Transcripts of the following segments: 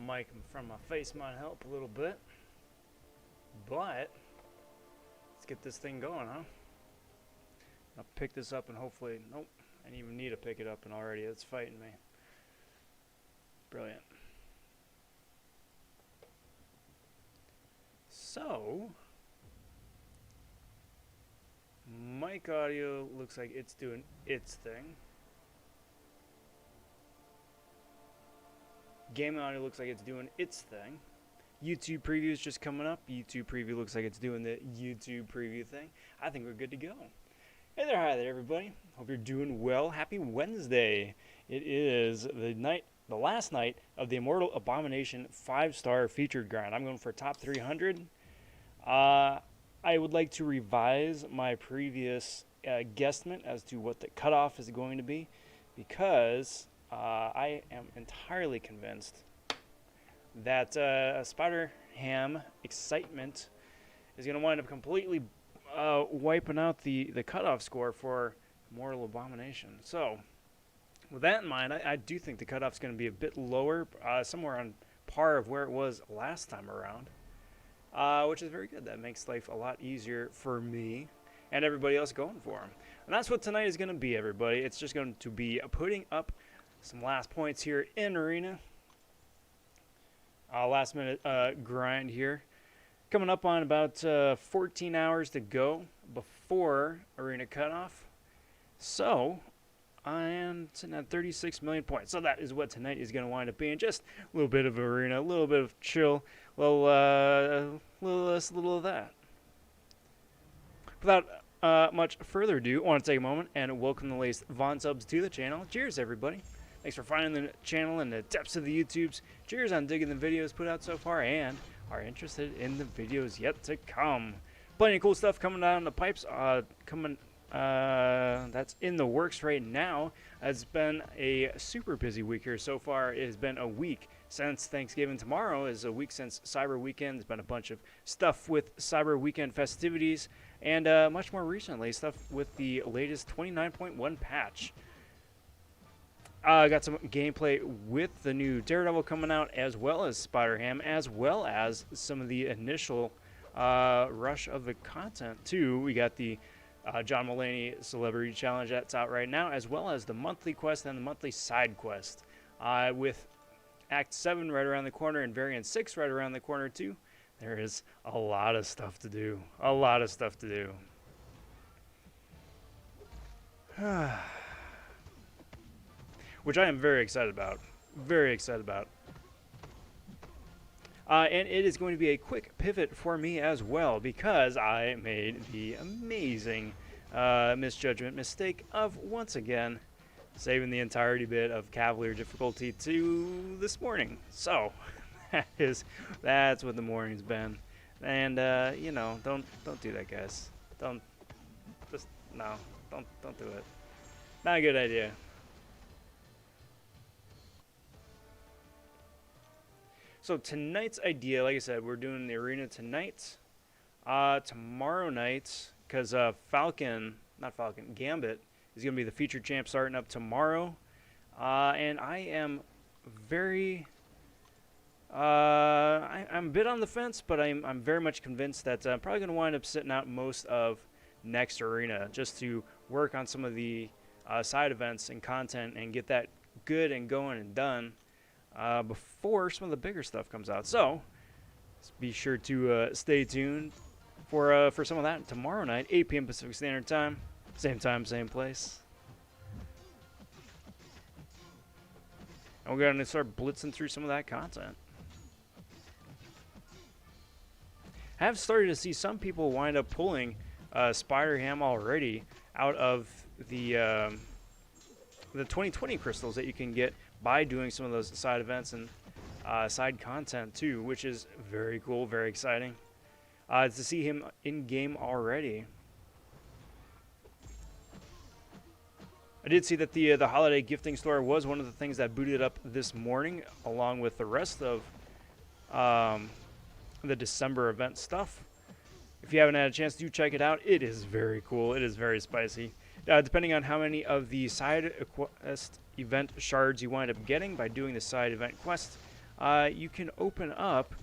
mic in front of my face might help a little bit. But let's get this thing going, huh? I'll pick this up and hopefully, nope, I didn't even need to pick it up and already it's fighting me. Brilliant. So, mic audio looks like it's doing its thing. Game audio looks like it's doing its thing. YouTube preview is just coming up. YouTube preview looks like it's doing the YouTube preview thing. I think we're good to go. Hey there, hi there, everybody. Hope you're doing well. Happy Wednesday. It is the last night of the Immortal Abomination 5-star featured grind. I'm going for top 300. I would like to revise my previous guesstimate as to what the cutoff is going to be, because I am entirely convinced that Spider Ham excitement is going to wind up completely wiping out the cutoff score for Immortal Abomination. So, with that in mind, I do think the cutoff is going to be a bit lower, somewhere on par of where it was last time around, which is very good. That makes life a lot easier for me and everybody else going for them. And that's what tonight is going to be, everybody. It's just going to be putting up some last points here in Arena. Last minute grind here. Coming up on about 14 hours to go before Arena cutoff. So, I am sitting at 36 million points. So that is what tonight is going to wind up being. Just a little bit of Arena, a little bit of chill, a little this, a little of that. Without much further ado, I want to take a moment and welcome the latest Von subs to the channel. Cheers, everybody. Thanks for finding the channel in the depths of the YouTubes. Cheers on digging the videos put out so far and are interested in the videos yet to come. Plenty of cool stuff coming down the pipes. That's in the works right now. It's been a super busy week here so far. It has been a week since Thanksgiving. Tomorrow is a week since Cyber Weekend. There's been a bunch of stuff with Cyber Weekend festivities, and much more recently, stuff with the latest 29.1 patch. Got some gameplay with the new Daredevil coming out, as well as Spider-Ham, as well as some of the initial rush of the content, too. We got the John Mulaney Celebrity Challenge that's out right now, as well as the monthly quest and the monthly side quest. With Act 7 right around the corner and Variant 6 right around the corner, too, there is a lot of stuff to do. A lot of stuff to do. Which I am very excited about. Very excited about. And it is going to be a quick pivot for me as well, because I made the amazing misjudgment mistake of once again saving the entirety bit of Cavalier difficulty to this morning. So that's what the morning's been. And you know, don't do that, guys. Don't do it. Not a good idea. So tonight's idea, like I said, we're doing the Arena tonight. Tomorrow night, because Gambit is going to be the featured champ starting up tomorrow. And I am I'm a bit on the fence, but I'm very much convinced that I'm probably going to wind up sitting out most of next Arena just to work on some of the side events and content and get that good and going and done before some of the bigger stuff comes out. So be sure to stay tuned for some of that tomorrow night, 8 p.m. Pacific Standard Time, same place. And we're going to start blitzing through some of that content. I have started to see some people wind up pulling Spider-Ham already out of the 2020 crystals that you can get by doing some of those side events and side content too, which is very cool, very exciting to see him in game already. I did see that the holiday gifting store was one of the things that booted up this morning, along with the rest of the December event stuff. If you haven't had a chance to check it out, it is very cool. It is very spicy. Depending on how many of the side quest event shards you wind up getting by doing the side event quest, you can open up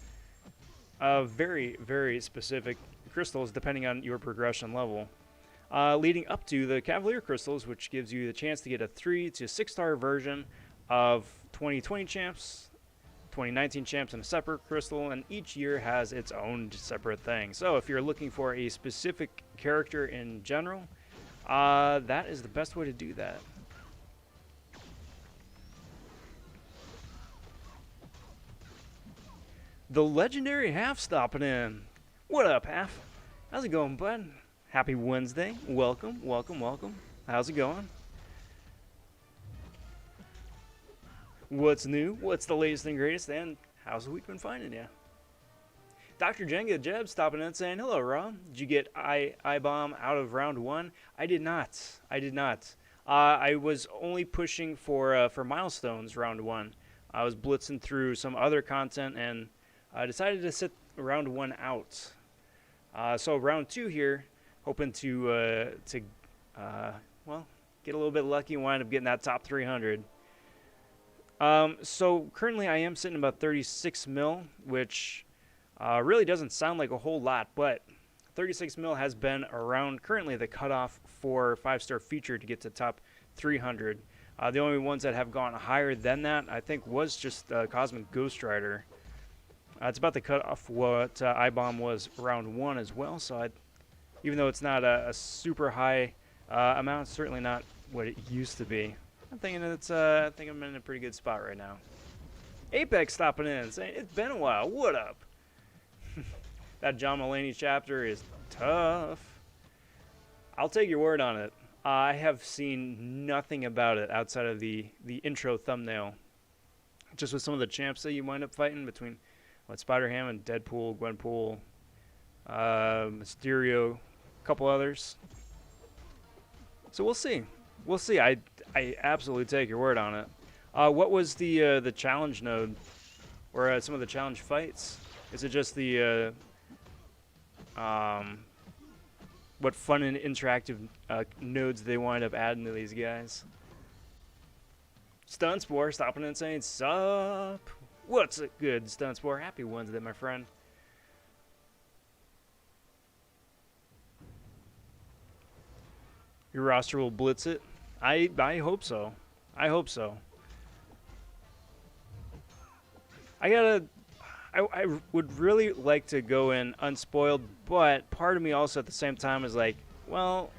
very, very specific crystals depending on your progression level. Leading up to the Cavalier crystals, which gives you the chance to get a 3 to 6 star version of 2020 champs, 2019 champs, and a separate crystal, and each year has its own separate thing. So if you're looking for a specific character in general, that is the best way to do that. The legendary Half stopping in. What up, Half? How's it going, bud? Happy Wednesday. Welcome, welcome, welcome. How's it going? What's new? What's the latest and greatest? And how's the week been finding you? Dr. Jenga Jeb stopping in saying, hello, Rob. Did you get iBom out of round 1? I did not. I did not. I was only pushing for milestones round 1. I was blitzing through some other content and I decided to sit round 1 out. So round 2 here, hoping to well, get a little bit lucky and wind up getting that top 300. So currently I am sitting about 36 mil, which really doesn't sound like a whole lot, but 36 mil has been around currently the cutoff for 5-star feature to get to top 300. The only ones that have gone higher than that, I think, was just Cosmic Ghost Rider. It's about the cutoff what iBom was round 1 as well, so even though it's not a super high amount, it's certainly not what it used to be. I'm thinking I think I'm in a pretty good spot right now. Apex stopping in, saying, it's been a while, what up? That John Mulaney chapter is tough. I'll take your word on it. I have seen nothing about it outside of the intro thumbnail. Just with some of the champs that you wind up fighting between Spider-Ham and Deadpool, Gwenpool, Mysterio, a couple others. So we'll see. We'll see. I absolutely take your word on it. What was the challenge node, or some of the challenge fights? Is it just the what fun and interactive nodes they wind up adding to these guys? Stunspore stopping in and saying, sup? What's it good, Stunspore? Happy Wednesday, my friend. Your roster will blitz it. I hope so. I hope so. I would really like to go in unspoiled, but part of me also at the same time is like, well,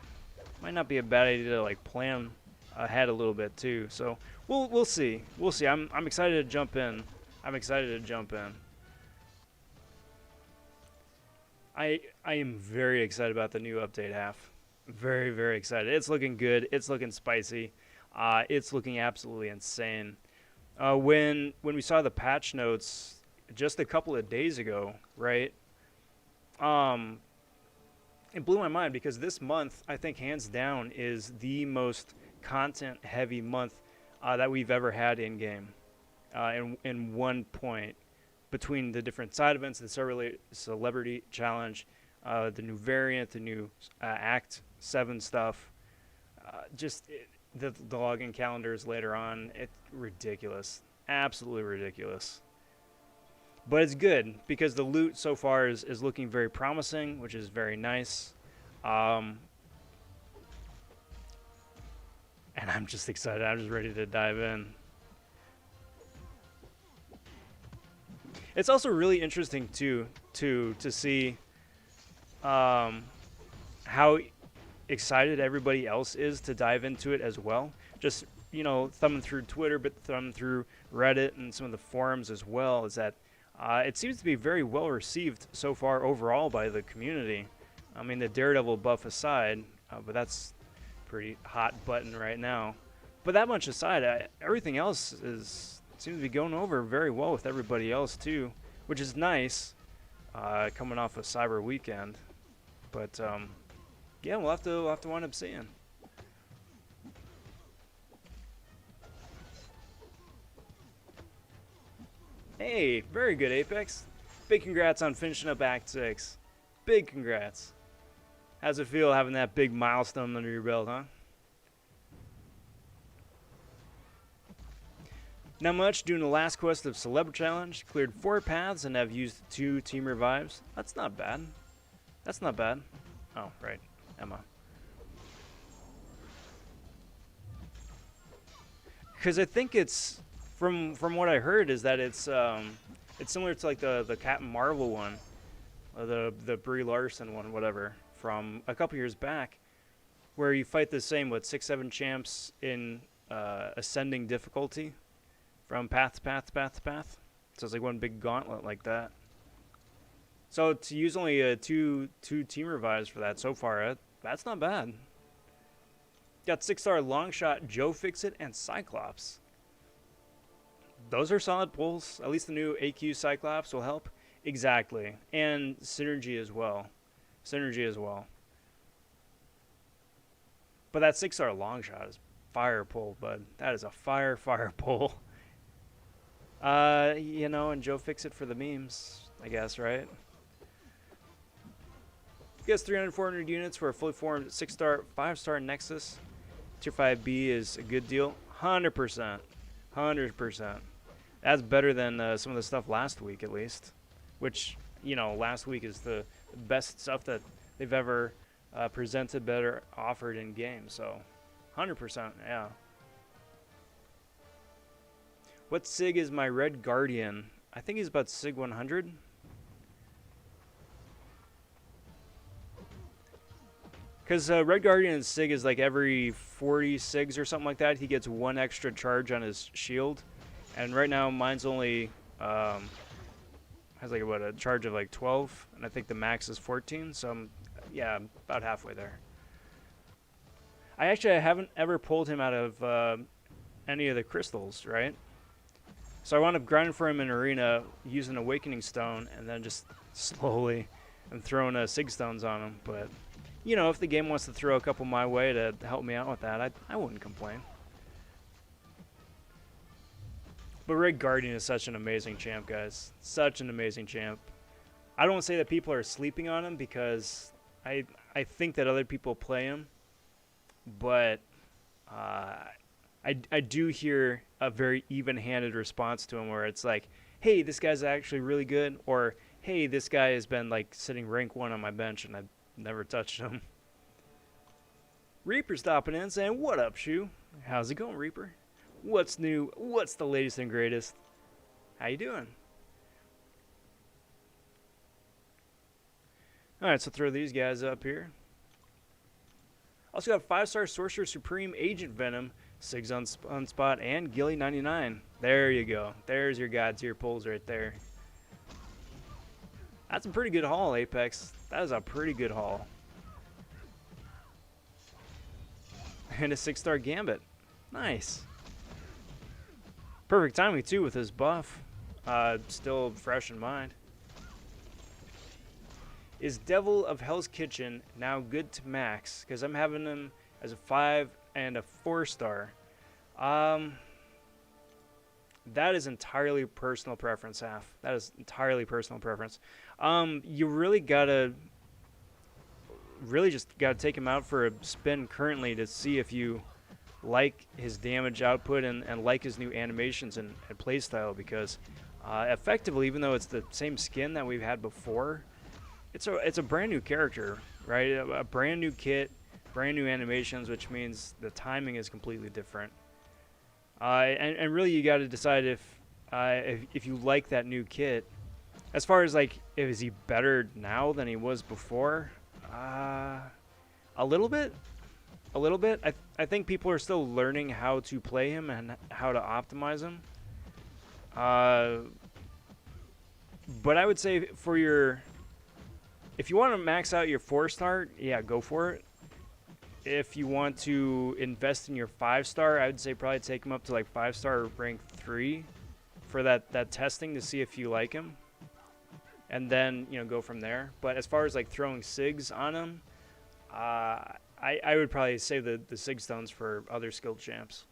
might not be a bad idea to like plan ahead a little bit too. So we'll see. We'll see. I'm excited to jump in. I'm excited to jump in. I am very excited about the new update half. Very, very excited. It's looking good. It's looking spicy. It's looking absolutely insane. When we saw the patch notes just a couple of days ago, right? It blew my mind because this month, I think hands down, is the most content-heavy month that we've ever had in game. In one point, between the different side events, the celebrity challenge, the new variant, the new Act 7 stuff, the login calendars later on. It's ridiculous. Absolutely ridiculous. But it's good because the loot so far is looking very promising, which is very nice. And I'm just excited. I'm just ready to dive in. It's also really interesting too to see how excited everybody else is to dive into it as well. Just, you know, thumbing through Twitter, but thumbing through Reddit and some of the forums as well, is that it seems to be very well received so far overall by the community. I mean, the Daredevil buff aside, but that's pretty hot button right now. But that much aside, everything else seems to be going over very well with everybody else too, which is nice, coming off of Cyber Weekend. But yeah, we'll have to wind up seeing. Hey, very good, Apex. Big congrats on finishing up Act 6. Big congrats. How's it feel having that big milestone under your belt, huh? Not much, doing the last quest of Celeb Challenge. Cleared 4 paths and have used 2 team revives. That's not bad. That's not bad. Oh, right. Emma. Because I think it's, from what I heard, is that it's similar to like the Captain Marvel one, or the Brie Larson one, whatever, from a couple years back, where you fight the same, 6-7 champs in ascending difficulty, from path to path to path to path. So it's like one big gauntlet like that. So to use only two team revives for that so far, that's not bad. Got 6-star Longshot, Joe Fixit, and Cyclops. Those are solid pulls. At least the new AQ Cyclops will help. Exactly. And Synergy as well. Synergy as well. But that 6-star Longshot is fire pull, bud. That is a fire pull. You know, and Joe Fixit for the memes, I guess, right? Gets 300, 400 units for a fully formed 6-star, 5-star Nexus. Tier 5B is a good deal. 100%. 100%. That's better than some of the stuff last week, at least. Which, you know, last week is the best stuff that they've ever presented, better offered in game. So, 100%, yeah. What SIG is my Red Guardian? I think he's about SIG 100. Because Red Guardian SIG is like every 40 SIGs or something like that. He gets 1 extra charge on his shield. And right now mine's only has like a charge of like 12. And I think the max is 14. So I'm, yeah, about halfway there. I haven't ever pulled him out of any of the crystals, right? So I wound up grinding for him in Arena using Awakening Stone. And then just slowly and throwing SIG stones on him. But, you know, if the game wants to throw a couple my way to help me out with that, I wouldn't complain. But Red Guardian is such an amazing champ, guys. Such an amazing champ. I don't say that people are sleeping on him because I think that other people play him. But I do hear a very even-handed response to him where it's like, hey, this guy's actually really good. Or, hey, this guy has been like sitting rank 1 on my bench and I've never touched him. Reaper stopping in saying, what up, Shoe? How's it going, Reaper? What's new? What's the latest and greatest? How you doing? Alright, so throw these guys up here. Also got 5-star Sorcerer Supreme, Agent Venom, Sigs on spot, and Gilly 99. There you go. There's your God tier pulls right there. That's a pretty good haul, Apex. That is a pretty good haul. And a 6-star Gambit. Nice. Perfect timing, too, with his buff. Still fresh in mind. Is Devil of Hell's Kitchen now good to max? Because I'm having him as a 5 and a 4-star. That is entirely personal preference, Half. That is entirely personal preference. You really just gotta take him out for a spin currently to see if you like his damage output and like his new animations and playstyle, because effectively, even though it's the same skin that we've had before, it's a brand new character, right? A brand new kit, brand new animations, which means the timing is completely different. And really, you got to decide if you like that new kit. As far as like, is he better now than he was before? A little bit. A little bit. I think people are still learning how to play him and how to optimize him. But I would say if you want to max out your 4-star, yeah, go for it. If you want to invest in your 5-star, I would say probably take him up to like 5-star rank 3 for that testing to see if you like him. And then, you know, go from there. But as far as like throwing SIGs on him, I would probably save the SIG stones for other skilled champs.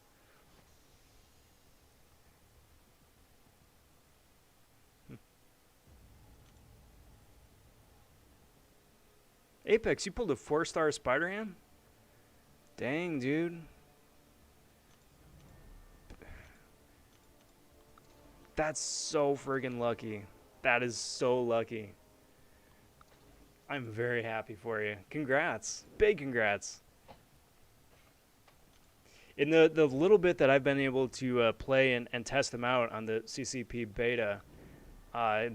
Apex, you pulled a 4-star Spider-Ham? Dang, dude. That's so friggin' lucky. That is so lucky. I'm very happy for you. Congrats. Big congrats. In the little bit that I've been able to play and test him out on the CCP beta, uh,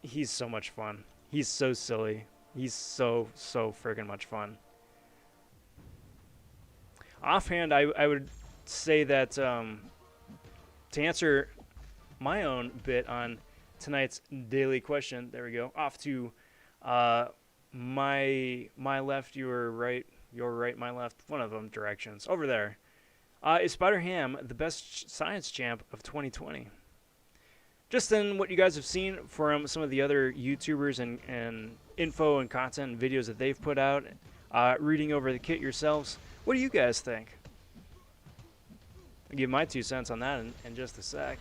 he's so much fun. He's so silly. He's so friggin' much fun. Offhand, I would say that to answer my own bit on tonight's daily question, there we go. Off to my left, your right, my left. One of them directions over there. Is Spider Ham the best science champ of 2020? Just in what you guys have seen from some of the other YouTubers and info and content and videos that they've put out, reading over the kit yourselves, what do you guys think? I'll give my 2 cents on that in just a sec.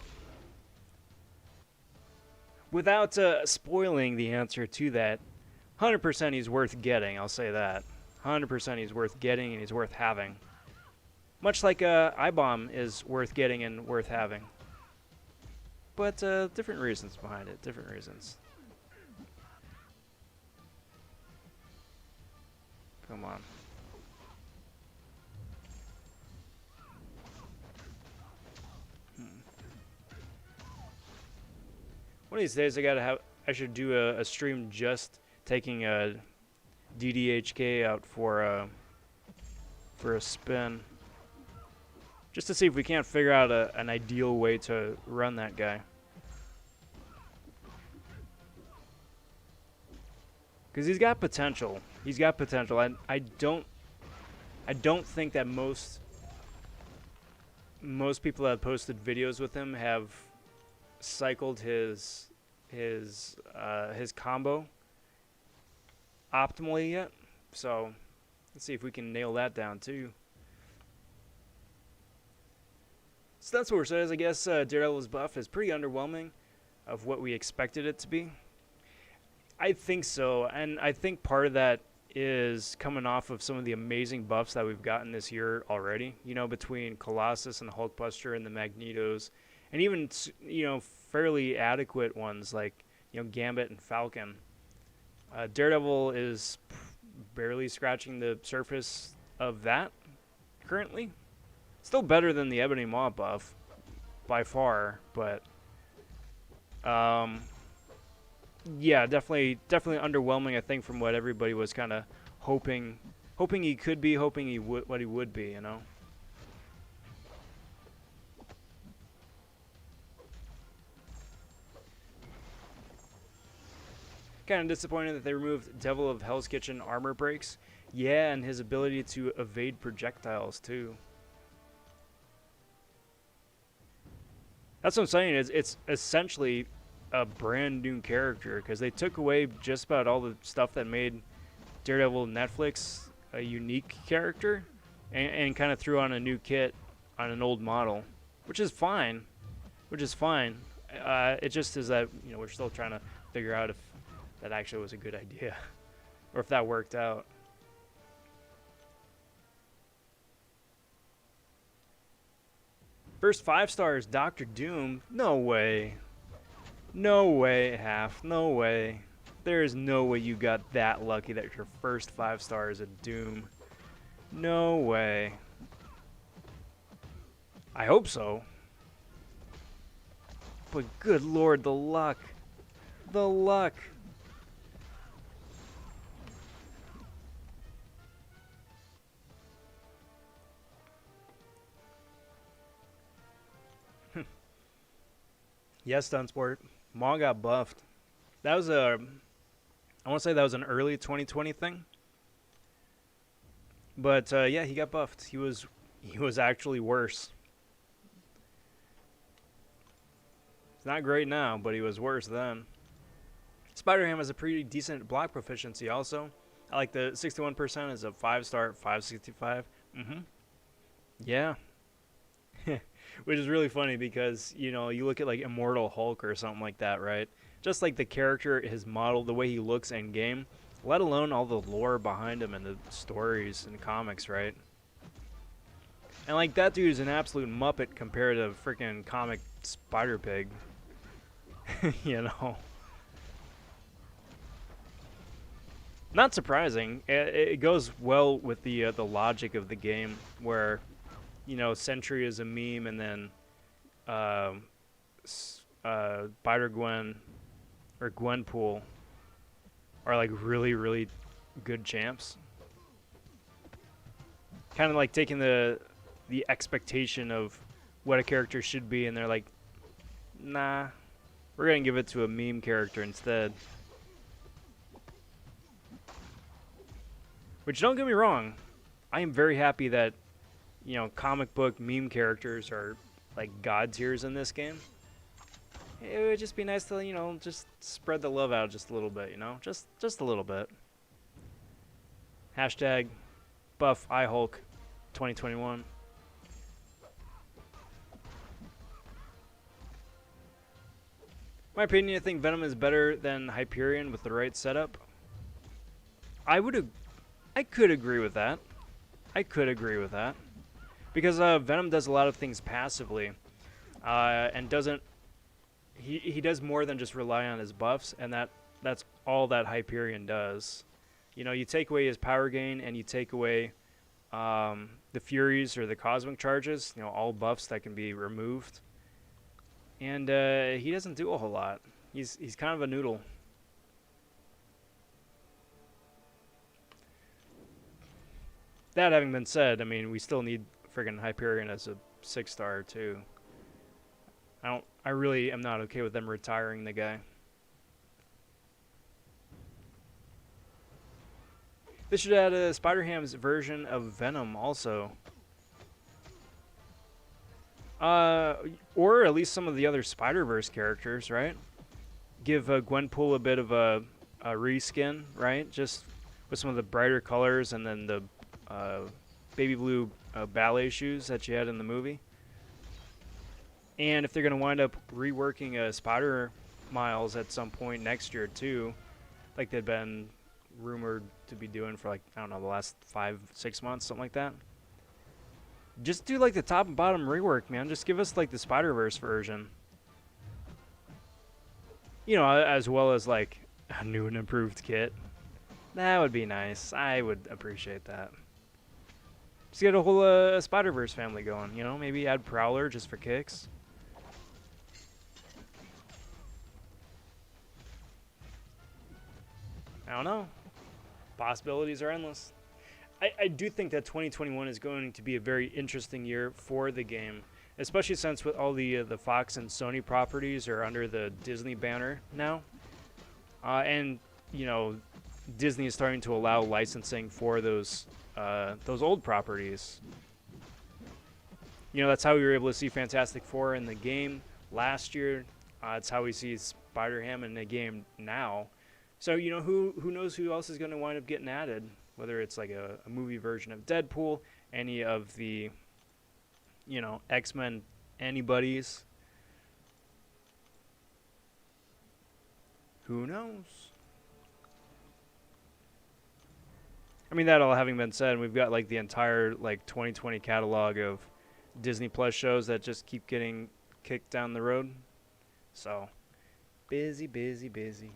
Without spoiling the answer to that, 100% he's worth getting, I'll say that. 100% he's worth getting and he's worth having. Much like iBom is worth getting and worth having. But different reasons behind it, different reasons. Come on. One of these days I should do a stream just taking a DDHK out for a spin. Just to see if we can't figure out an ideal way to run that guy. Because he's got potential. He's got potential. I don't think that most people that have posted videos with him have cycled his combo optimally yet. So let's see if we can nail that down too. So that's what it says. I guess Daredevil's buff is pretty underwhelming of what we expected it to be. I think so, and I think part of that is coming off of some of the amazing buffs that we've gotten this year already. You know, between Colossus and Hulkbuster and the Magnetos, and even, you know, fairly adequate ones like, you know, Gambit and Falcon. Daredevil is barely scratching the surface of that currently. Still better than the Ebony Maw buff by far, but yeah, definitely underwhelming, I think, from what everybody was kind of hoping he could be, hoping he would be, you know. Kind of disappointed that they removed Devil of Hell's Kitchen armor breaks. Yeah, and his ability to evade projectiles too. That's what I'm saying. It's essentially a brand new character because they took away just about all the stuff that made Daredevil Netflix a unique character and kind of threw on a new kit on an old model, which is fine. It just is that, you know, we're still trying to figure out if that actually was a good idea or if that worked out. First 5 stars, Dr. Doom. No way. No way, Half. No way. There is no way you got that lucky that your first 5 stars is Doom. No way. I hope so. But good lord, the luck. The luck. Yes, Dunsport. Maw got buffed. That was I want to say that was an early 2020 thing. But yeah, he got buffed. He was actually worse. It's not great now, but he was worse then. Spider-Ham has a pretty decent block proficiency also. I like the 61% is a 5-star, 565. Yeah. Which is really funny because, you know, you look at like Immortal Hulk or something like that, right? Just like the character, his model, the way he looks in game, let alone all the lore behind him and the stories and comics, right? And like that dude is an absolute muppet compared to freaking comic Spider-Pig. You know, not surprising. It goes well with the logic of the game, where Sentry is a meme, and then Spider Gwen or Gwenpool are like really, really good champs. Kind of like taking the expectation of what a character should be, and they're like, nah, we're gonna give it to a meme character instead. Which, don't get me wrong, I am very happy that comic book meme characters are like god tiers in this game. It would just be nice to just spread the love out just a little bit, just a little bit. Hashtag buff iHulk 2021. My opinion, I think Venom is better than Hyperion with the right setup. I could agree with that. Because Venom does a lot of things passively, and doesn't. He does more than just rely on his buffs, and that's all that Hyperion does. You take away his power gain, and you take away the Furies or the Cosmic Charges. All buffs that can be removed, and he doesn't do a whole lot. He's kind of a noodle. That having been said, I mean, we still need friggin' Hyperion as a 6-star too. I really am not okay with them retiring the guy. They should add a Spider-Ham's version of Venom also. Or at least some of the other Spider-Verse characters, right? Give Gwenpool a bit of a reskin, right? Just with some of the brighter colors, and then the baby blue ballet shoes that she had in the movie. And if they're going to wind up reworking Spider Miles at some point next year too, like they've been rumored to be doing for, like, I don't know, the last 5-6 months, something like that. Just do like the top and bottom rework, man. Just give us like the Spider-Verse version. As well as like a new and improved kit. That would be nice. I would appreciate that. Just get a whole Spider-Verse family going, maybe add Prowler just for kicks. I don't know. Possibilities are endless. I do think that 2021 is going to be a very interesting year for the game, especially since with all the Fox and Sony properties are under the Disney banner now. And, Disney is starting to allow licensing for those old properties. That's how we were able to see Fantastic Four in the game last year. It's how we see Spider-Ham in the game now. So, who knows who else is going to wind up getting added? Whether it's like a movie version of Deadpool, any of the, X-Men anybody's. Who knows? I mean, that all having been said, we've got like the entire like 2020 catalog of Disney Plus shows that just keep getting kicked down the road. So, busy, busy, busy.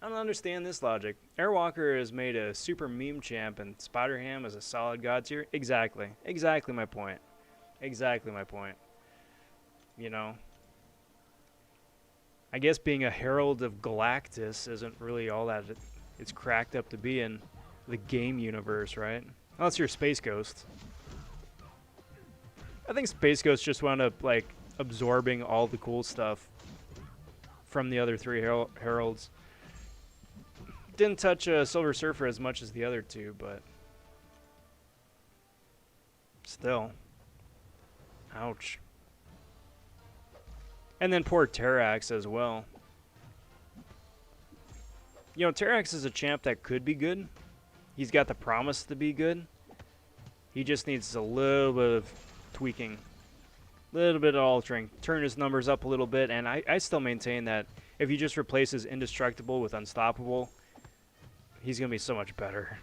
I don't understand this logic. Airwalker has made a super meme champ, and Spider-Ham is a solid god tier. Exactly my point. I guess being a herald of Galactus isn't really all that it's cracked up to be in the game universe, right? Unless you're Space Ghost. I think Space Ghost just wound up like absorbing all the cool stuff from the other three heralds. Didn't touch Silver Surfer as much as the other two, but still. Ouch. And then poor Terrax as well. Terrax is a champ that could be good. He's got the promise to be good. He just needs a little bit of tweaking. A little bit of altering. Turn his numbers up a little bit, and I still maintain that if he just replaces Indestructible with Unstoppable, he's going to be so much better.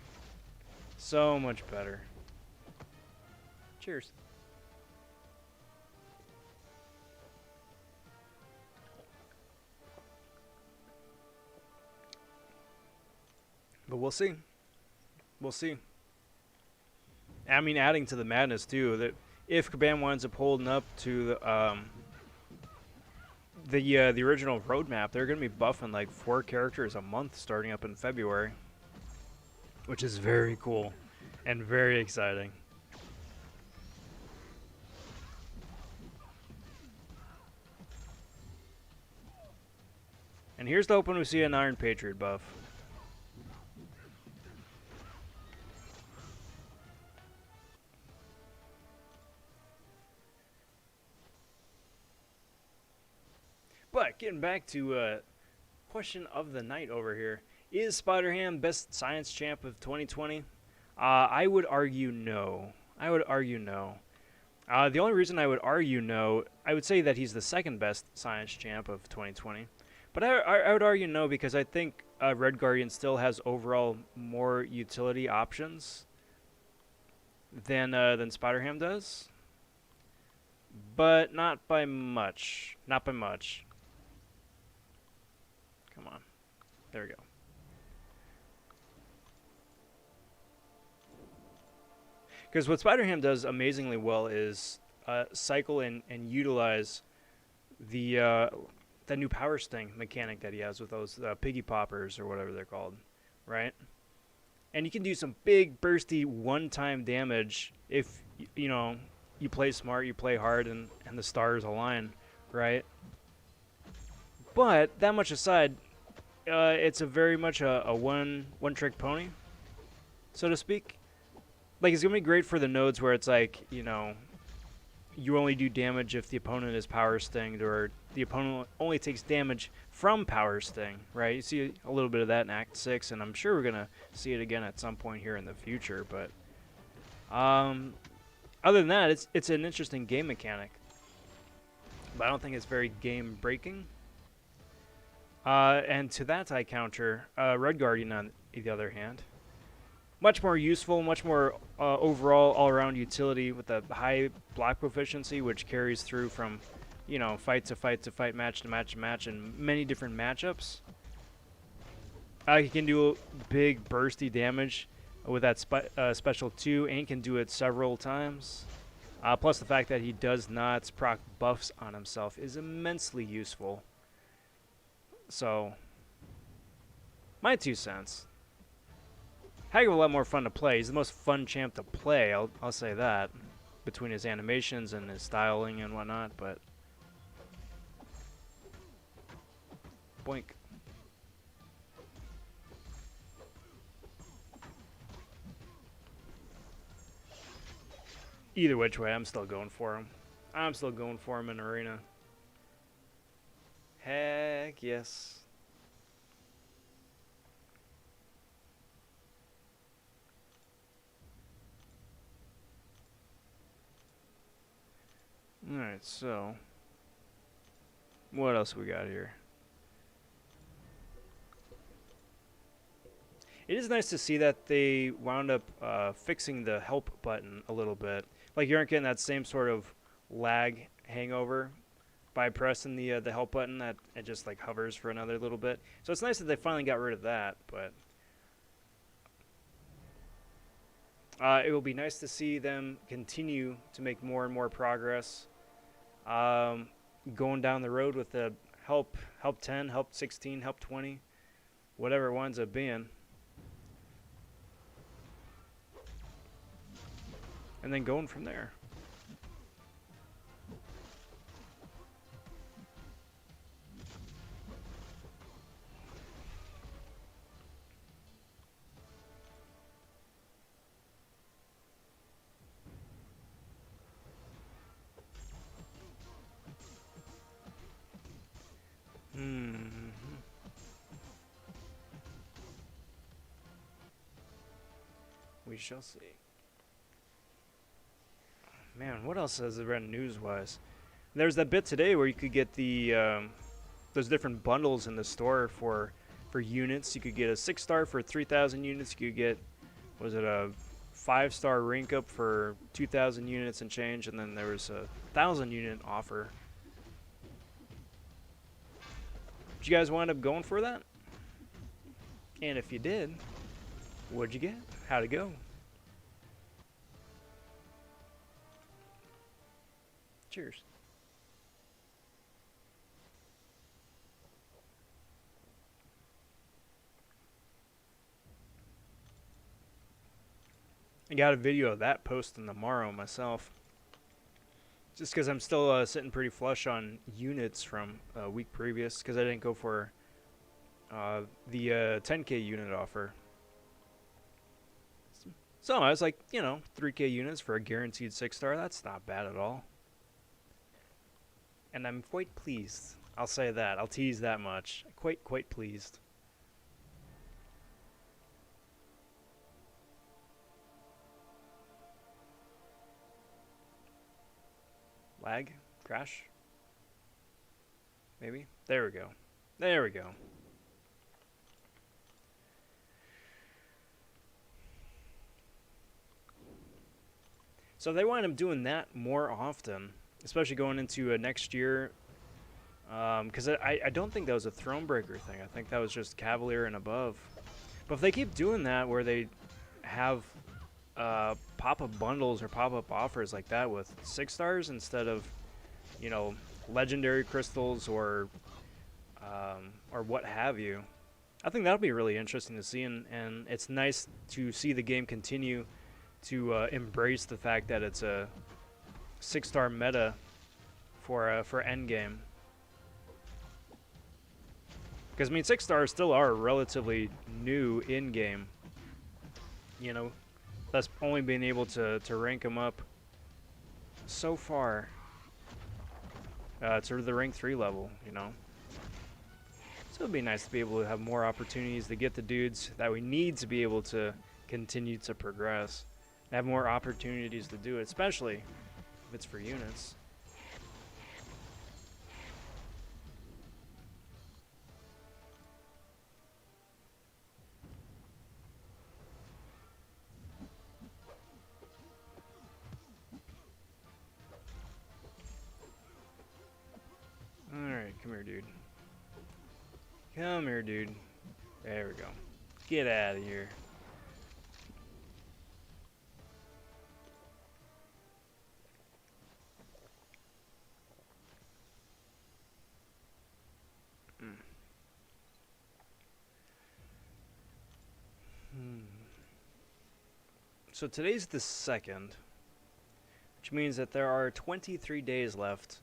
So much better. Cheers. But we'll see. We'll see. I mean, adding to the madness too, that if Kabam winds up holding up to the original roadmap, they're going to be buffing like 4 characters a month starting up in February, which is very cool and very exciting. And here's the open we see an Iron Patriot buff. But getting back to question of the night over here. Is Spider-Ham best science champ of 2020? I would argue no. I would argue no. The only reason I would argue no, I would say that he's the second best science champ of 2020. But I would argue no because I think Red Guardian still has overall more utility options than Spider-Ham does. But not by much. Not by much. Come on. There we go. Because what Spider-Ham does amazingly well is cycle and utilize the new Power Sting mechanic that he has with those piggy poppers or whatever they're called, right? And you can do some big bursty one-time damage if you know you play smart, you play hard, and the stars align, right? But that much aside, it's a very much a one-trick pony, so to speak. Like, it's going to be great for the nodes where it's like, you know, you only do damage if the opponent is Power Stinged, or the opponent only takes damage from Power Sting, right? You see a little bit of that in Act 6, and I'm sure we're going to see it again at some point here in the future. But other than that, it's an interesting game mechanic. But I don't think it's very game-breaking. And to that I counter Red Guardian on the other hand. Much more useful, much more overall all-around utility with a high block proficiency, which carries through from, you know, fight to fight to fight, match to match to match, and many different matchups. He can do big bursty damage with that special 2, and can do it several times. Plus the fact that he does not proc buffs on himself is immensely useful. So, my 2 cents. Heck of a lot more fun to play. He's the most fun champ to play, I'll say that. Between his animations and his styling and whatnot, but... Boink. Either which way, I'm still going for him. I'm still going for him in Arena. Heck yes. Alright, so what else we got here? It is nice to see that they wound up fixing the help button a little bit. Like, you aren't getting that same sort of lag hangover by pressing the help button, that it just like hovers for another little bit. So it's nice that they finally got rid of that, but it will be nice to see them continue to make more and more progress. Going down the road with the help 10, help 16, help 20, whatever it winds up being. And then going from there. We shall see. Man, what else has it read news-wise? There's that bit today where you could get the those different bundles in the store for units. You could get a 6-star for 3,000 units. You could get, was it a 5-star rank up for 2,000 units and change, and then there was a 1,000-unit offer. Did you guys wind up going for that? And if you did, What'd you get? How'd it go? Cheers. I got a video of that posting tomorrow myself. Just because I'm still sitting pretty flush on units from a week previous, because I didn't go for the 10K unit offer. So I was like, 3K units for a guaranteed 6-star. That's not bad at all. And I'm quite pleased. I'll say that. I'll tease that much. Quite pleased. Lag? Crash? Maybe? There we go. There we go. So they wind up doing that more often, especially going into next year. Because I don't think that was a Thronebreaker thing. I think that was just Cavalier and above. But if they keep doing that where they have pop-up bundles or pop-up offers like that with 6-stars instead of, legendary crystals or what have you, I think that'll be really interesting to see. And it's nice to see the game continue to embrace the fact that it's a 6-star meta for endgame. Because, 6-stars still are relatively new in-game. That's only being able to rank them up so far to the rank 3 level, So it'd be nice to be able to have more opportunities to get the dudes that we need to be able to continue to progress. Have more opportunities to do it, especially if it's for units. Alright, come here, dude. Come here, dude. There we go. Get out of here. So today's the 2nd, which means that there are 23 days left.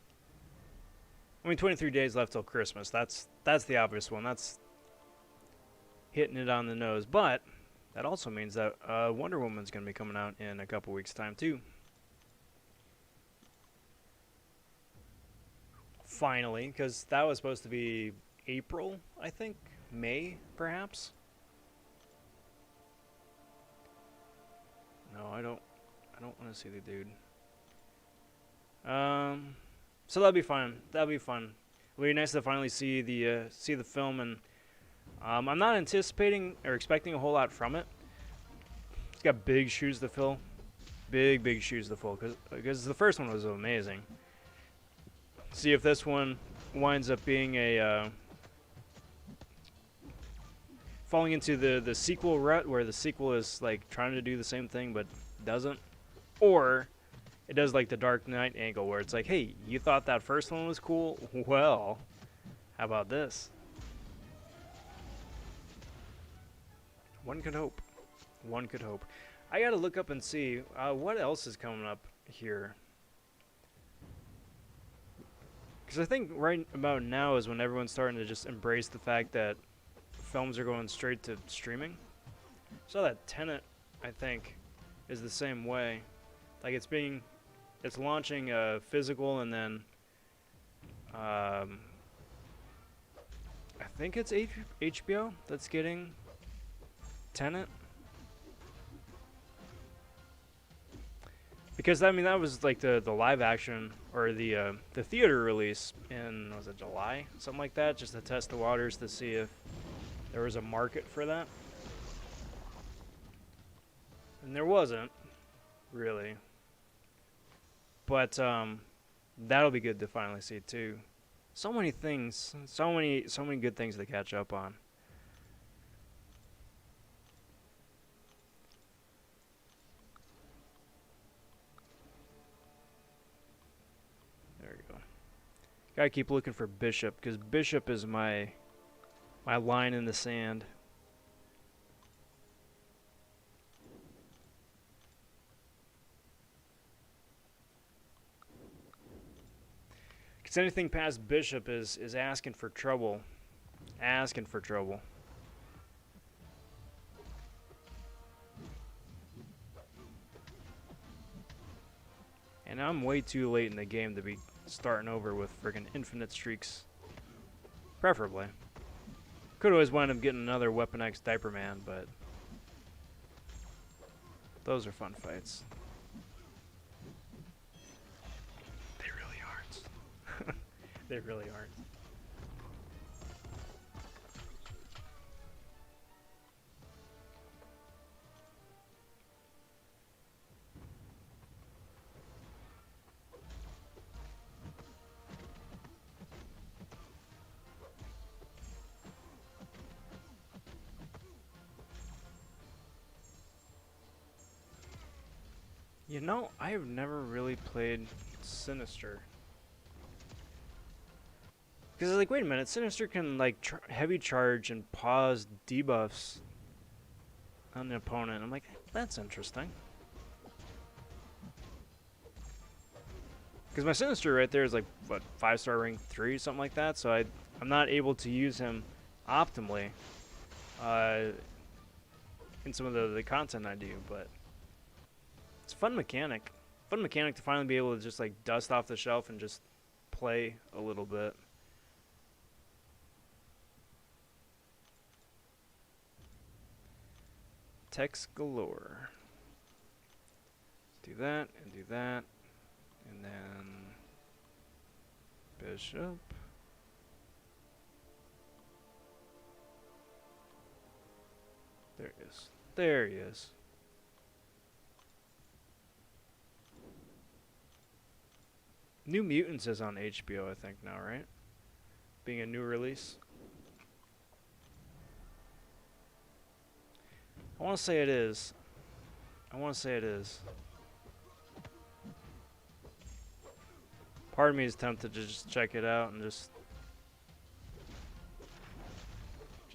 23 days left till Christmas. That's the obvious one. That's hitting it on the nose. But that also means that Wonder Woman's going to be coming out in a couple weeks' time, too. Finally, because that was supposed to be April, I think. May, perhaps. No, I don't want to see the dude. So that'll be fun. That'll be fun. It'll be nice to finally see the film, and I'm not anticipating or expecting a whole lot from it. It's got big shoes to fill, big shoes to fill, because the first one was amazing. See if this one winds up being a falling into the sequel rut, where the sequel is like trying to do the same thing but doesn't, or it does like the Dark Knight angle where it's like, hey, you thought that first one was cool? Well, how about this? One could hope. One could hope. I gotta look up and see what else is coming up here. Because I think right about now is when everyone's starting to just embrace the fact that films are going straight to streaming. So that Tenet, I think, is the same way. Like it's launching physical, and then I think it's HBO that's getting Tenet. Because that was like the live action or the theater release in, was it July, something like that, just to test the waters to see if there was a market for that. And there wasn't, really. But that'll be good to finally see too. So many things, so many good things to catch up on. Gotta keep looking for bishop, because bishop is my line in the sand. Because anything past bishop is asking for trouble. Asking for trouble. And I'm way too late in the game to be starting over with friggin' infinite streaks. Preferably. Could always wind up getting another Weapon X Diaper Man, but those are fun fights. They really aren't. They really aren't. You know, I've never really played Sinister. Because like, wait a minute, Sinister can like heavy charge and pause debuffs on the opponent. I'm like, that's interesting. Because my Sinister right there is like, what, 5-star rank 3, something like that. So I'm not able to use him optimally in some of the content I do, but it's a fun mechanic. Fun mechanic to finally be able to just like dust off the shelf and just play a little bit. Text galore. Do that and do that. And then bishop. There he is. There he is. New Mutants is on HBO, I think, now, right? Being a new release. I want to say it is. I want to say it is. Part of me is tempted to just check it out and just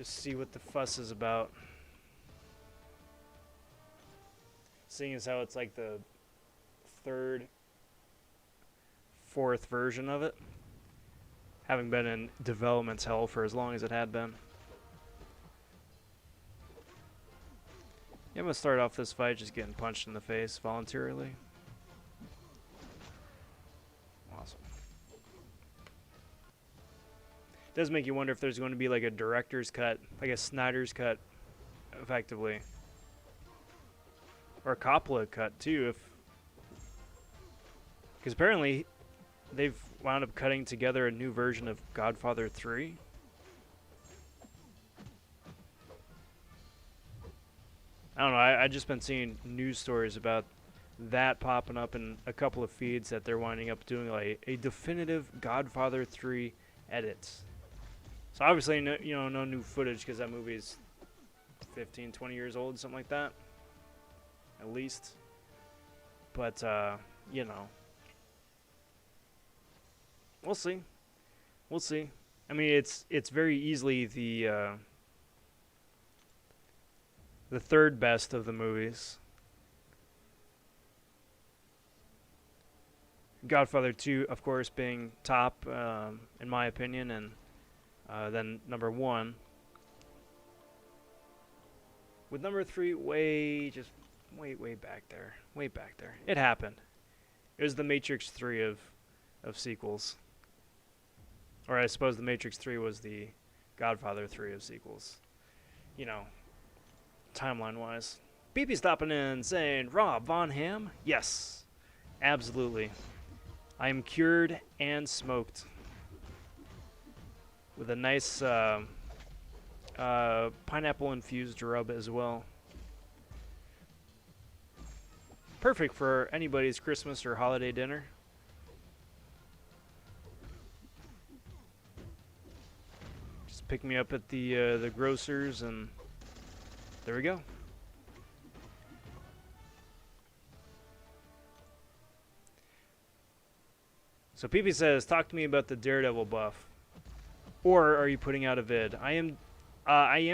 see what the fuss is about. Seeing as how it's like the third, fourth version of it, having been in development hell for as long as it had been. Yeah, I'm gonna start off this fight just getting punched in the face voluntarily. Awesome. Does make you wonder if there's going to be like a director's cut, like a Snyder's cut, effectively, or a Coppola cut too, because apparently they've wound up cutting together a new version of Godfather 3. I don't know, I just been seeing news stories about that popping up in a couple of feeds that they're winding up doing like a definitive Godfather 3 edit. So obviously, no, you know, no new footage because that movie is 15, 20 years old, something like that, at least. But, you know, we'll see. We'll see. I mean, it's very easily the third best of the movies. Godfather 2, of course, being top, in my opinion, and then number 1. With number 3 way back there. Way back there. It happened. It was the Matrix 3 of sequels. Or I suppose the Matrix 3 was the Godfather 3 of sequels. You know, timeline-wise. BP stopping in saying, Rob Von Ham? Yes, absolutely. I am cured and smoked with a nice pineapple-infused rub as well. Perfect for anybody's Christmas or holiday dinner. Just pick me up at the grocer's and there we go. So PP says, talk to me about the Daredevil buff. Or are you putting out a vid? I am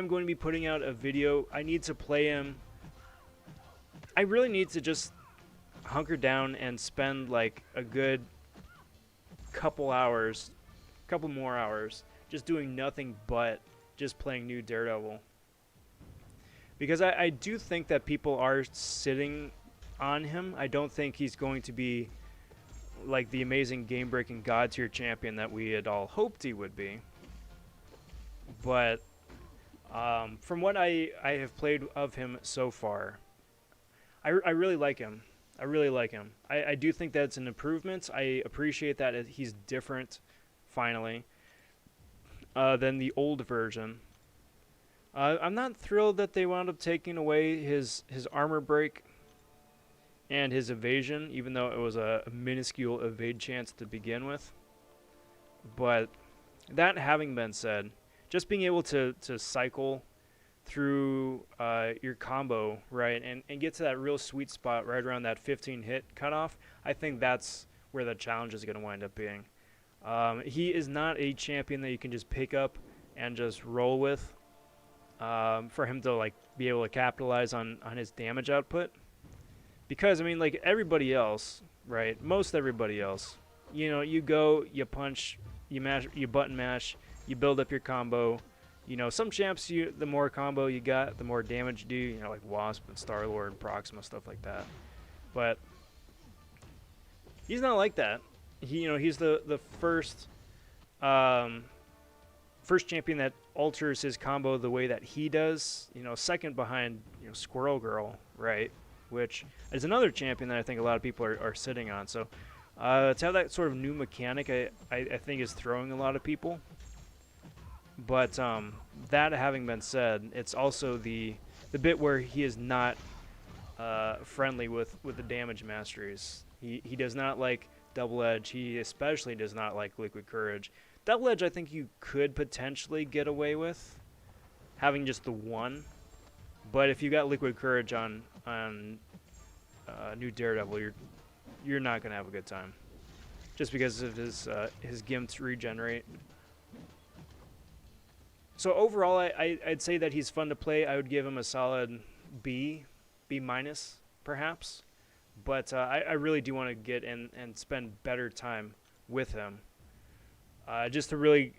going to be putting out a video. I need to play him. I really need to just hunker down and spend like a good couple more hours, just doing nothing but just playing new Daredevil. Because I do think that people are sitting on him. I don't think he's going to be like the amazing game-breaking god tier champion that we had all hoped he would be. But from what I have played of him so far, I really like him. I really like him. I do think that it's an improvement. I appreciate that he's different, finally, than the old version. I'm not thrilled that they wound up taking away his armor break and his evasion, even though it was a minuscule evade chance to begin with. But that having been said, just being able to cycle through your combo, right, and get to that real sweet spot right around that 15 hit cutoff, I think that's where the challenge is going to wind up being. He is not a champion that you can just pick up and just roll with for him to like be able to capitalize on his damage output. Because, I mean, like everybody else, right, most everybody else, you know, you go, you punch, you mash, you button mash, you build up your combo. You know, some champs, the more combo you got, the more damage you do, you know, like Wasp and Star-Lord and Proxima, stuff like that. But he's not like that. He's the first champion that alters his combo the way that he does, you know, second behind, you know, Squirrel Girl, right? Which is another champion that I think a lot of people are sitting on. So to have that sort of new mechanic, I think is throwing a lot of people. But that having been said, it's also the bit where he is not friendly with the damage masteries. He does not like Double Edge. He especially does not like Liquid Courage. Double Edge I think you could potentially get away with having just the one. But if you got Liquid Courage on new Daredevil, you're not gonna have a good time, just because of his gimps regenerate. So overall, I'd say that he's fun to play. I would give him a solid B minus perhaps, but I really do want to get in and spend better time with him, just to really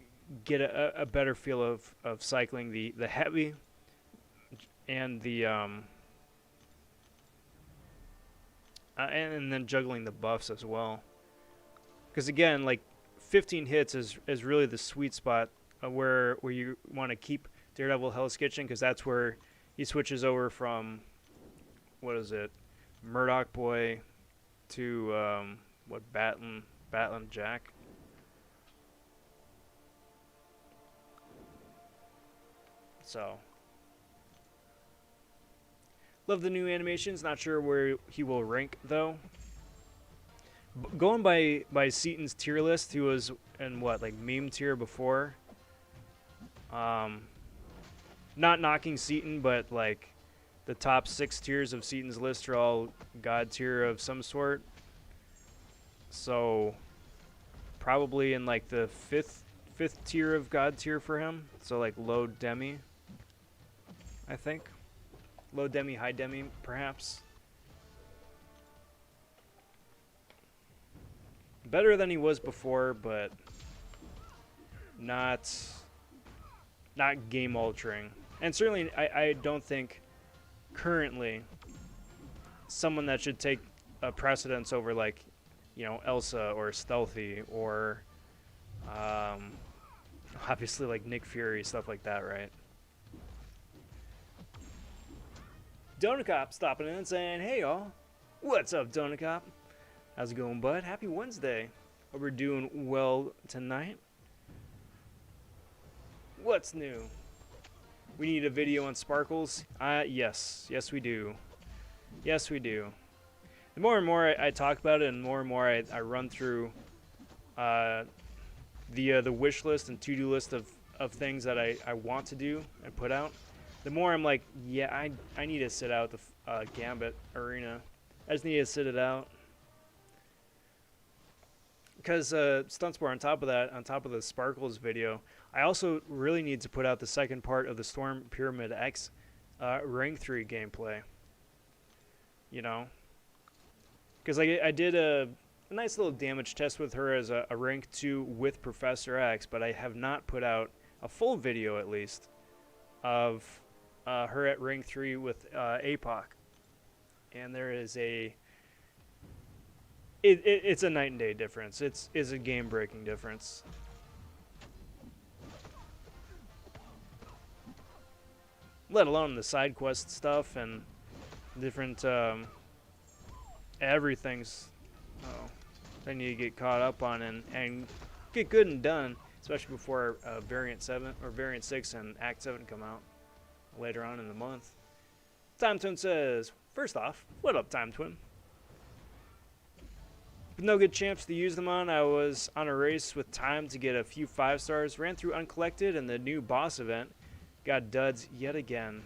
get a better feel of cycling the heavy and the and then juggling the buffs as well. Because again, like 15 hits is really the sweet spot where you want to keep Daredevil Hell's Kitchen, because that's where he switches over from, what is it, Murdoch Boy to Batlin Jack. So love the new animations. Not sure where he will rank though. Going by Seaton's tier list, he was in what, like meme tier before. Not knocking Seaton, but like the top 6 tiers of Seaton's list are all god tier of some sort. So probably in like the fifth tier of god tier for him. So like low demi, I think. Low demi, high demi, perhaps. Better than he was before, but not game altering. And certainly I don't think currently someone that should take a precedence over, like, you know, Elsa or Stealthy or obviously like Nick Fury, stuff like that, right? Donacop stopping in and saying, hey y'all, what's up, Donacop? How's it going, bud? Happy Wednesday. Hope we're doing well tonight. What's new? We need a video on Sparkles. Yes we do. Yes we do. The more and more I talk about it, and more I run through the wish list and to-do list of things that I want to do and put out, the more I'm like, yeah, I need to sit out the Gambit arena. I just need to sit it out. because Stuntsport, on top of that, on top of the Sparkles video, I also really need to put out the second part of the Storm Pyramid X Ring 3 gameplay. You know? Because like, I did a nice little damage test with her as a rank 2 with Professor X, but I have not put out a full video, at least, of her at rank 3 with APOC. And there is it's a night and day difference. It's a game-breaking difference. Let alone the side quest stuff and different everything's they need to get caught up on and get good and done, especially before Variant 7 or Variant 6 and Act 7 come out later on in the month. Time Twin says, first off, what up, Time Twin? With no good champs to use them on, I was on a race with time to get a few 5 stars, ran through Uncollected and the new boss event, got duds yet again.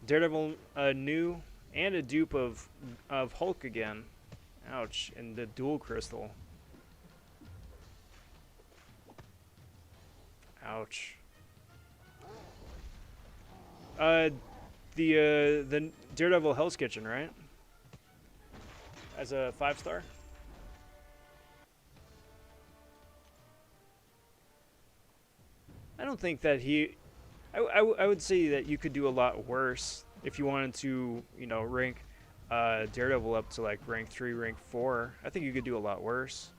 Daredevil new and a dupe of Hulk again. Ouch, and the dual crystal. Ouch. The Daredevil Hell's Kitchen, right? As a 5 star. I don't think that he. I would say that you could do a lot worse if you wanted to, you know, rank Daredevil up to like rank 3, rank 4. I think you could do a lot worse.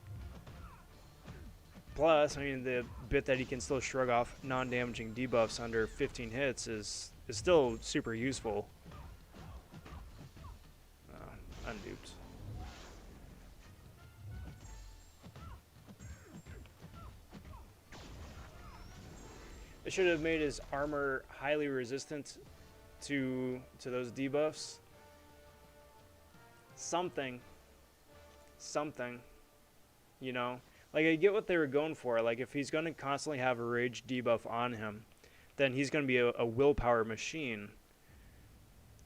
Plus, I mean, the bit that he can still shrug off non-damaging debuffs under 15 hits is still super useful. Unduped. They should have made his armor highly resistant to those debuffs. Something, you know. Like, I get what they were going for. Like, if he's going to constantly have a rage debuff on him, then he's going to be a willpower machine.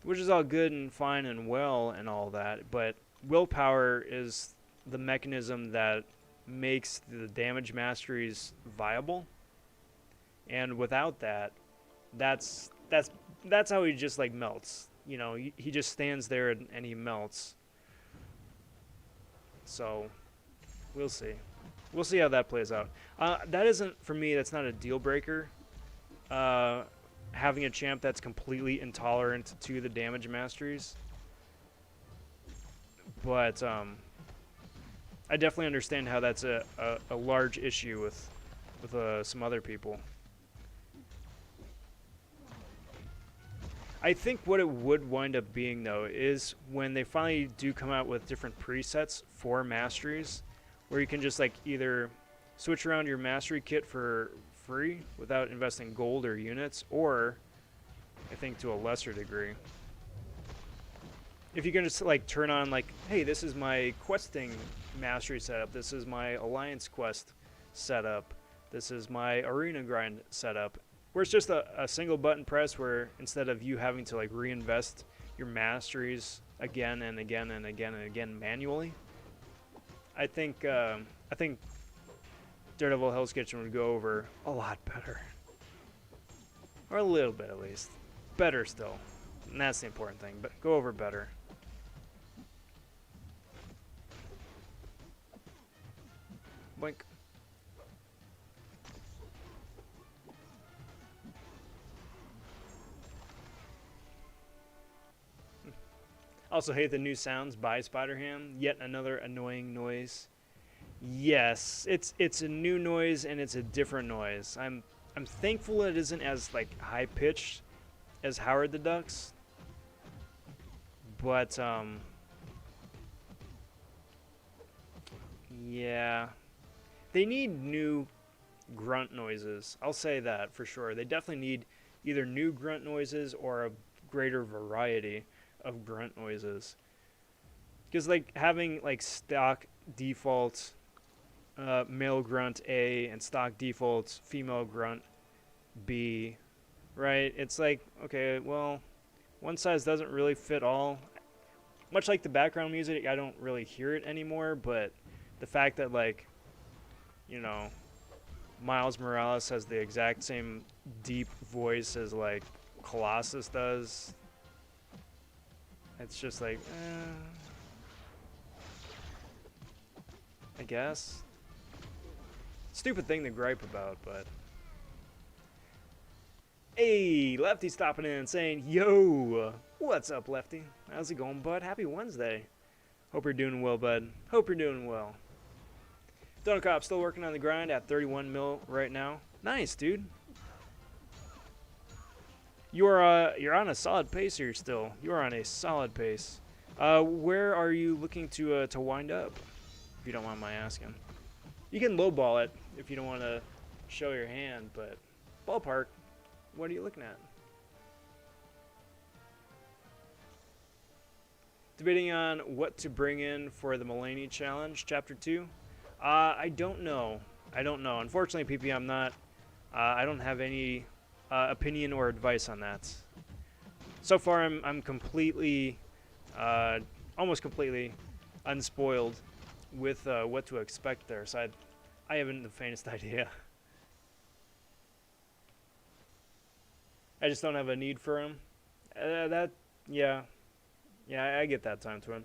Which is all good and fine and well and all that, but willpower is the mechanism that makes the damage masteries viable. And without that, that's how he just like melts. You know, he just stands there and he melts. So, we'll see. We'll see how that plays out. That isn't, for me, that's not a deal breaker. Having a champ that's completely intolerant to the damage masteries. But I definitely understand how that's a large issue with some other people. I think what it would wind up being, though, is when they finally do come out with different presets for masteries, where you can just like either switch around your mastery kit for free without investing gold or units, or I think to a lesser degree, if you can just like turn on like, hey, this is my questing mastery setup, this is my alliance quest setup, this is my arena grind setup, where it's just a single button press, where instead of you having to like reinvest your masteries again and again and again and again manually, I think Daredevil Hell's Kitchen would go over a lot better. Or a little bit, at least. Better still. And that's the important thing, but go over better. Boink. Also hate the new sounds by Spider-Ham. Yet another annoying noise. Yes, it's a new noise and it's a different noise. I'm thankful it isn't as like high pitched as Howard the Duck's. But yeah. They need new grunt noises. I'll say that for sure. They definitely need either new grunt noises or a greater variety of grunt noises. Because like having like stock default male grunt A and stock default female grunt B, right? It's like, okay, well, one size doesn't really fit all. Much like the background music, I don't really hear it anymore, but The fact that, like, Miles Morales has the exact same deep voice as, like, Colossus does. It's just like, I guess. Stupid thing to gripe about, but... Hey, Lefty stopping in and saying, yo, what's up, Lefty? How's it going, bud? Happy Wednesday. Hope you're doing well, bud. Hope you're doing well. Donut Cop still working on the grind at 31 mil right now. Nice, dude. You're on a solid pace here still. You're on a solid pace. Where are you looking to wind up? If you don't mind my asking. You can lowball it if you don't want to show your hand, but ballpark, what are you looking at? Debating on what to bring in for the Mulaney Challenge, Chapter 2. I don't know. Unfortunately, PP, I'm not. I don't have any opinion or advice on that. So far, I'm completely, almost completely unspoiled with what to expect there. So I haven't the faintest idea. I just don't have a need for him. Yeah, I get that, Time Twin.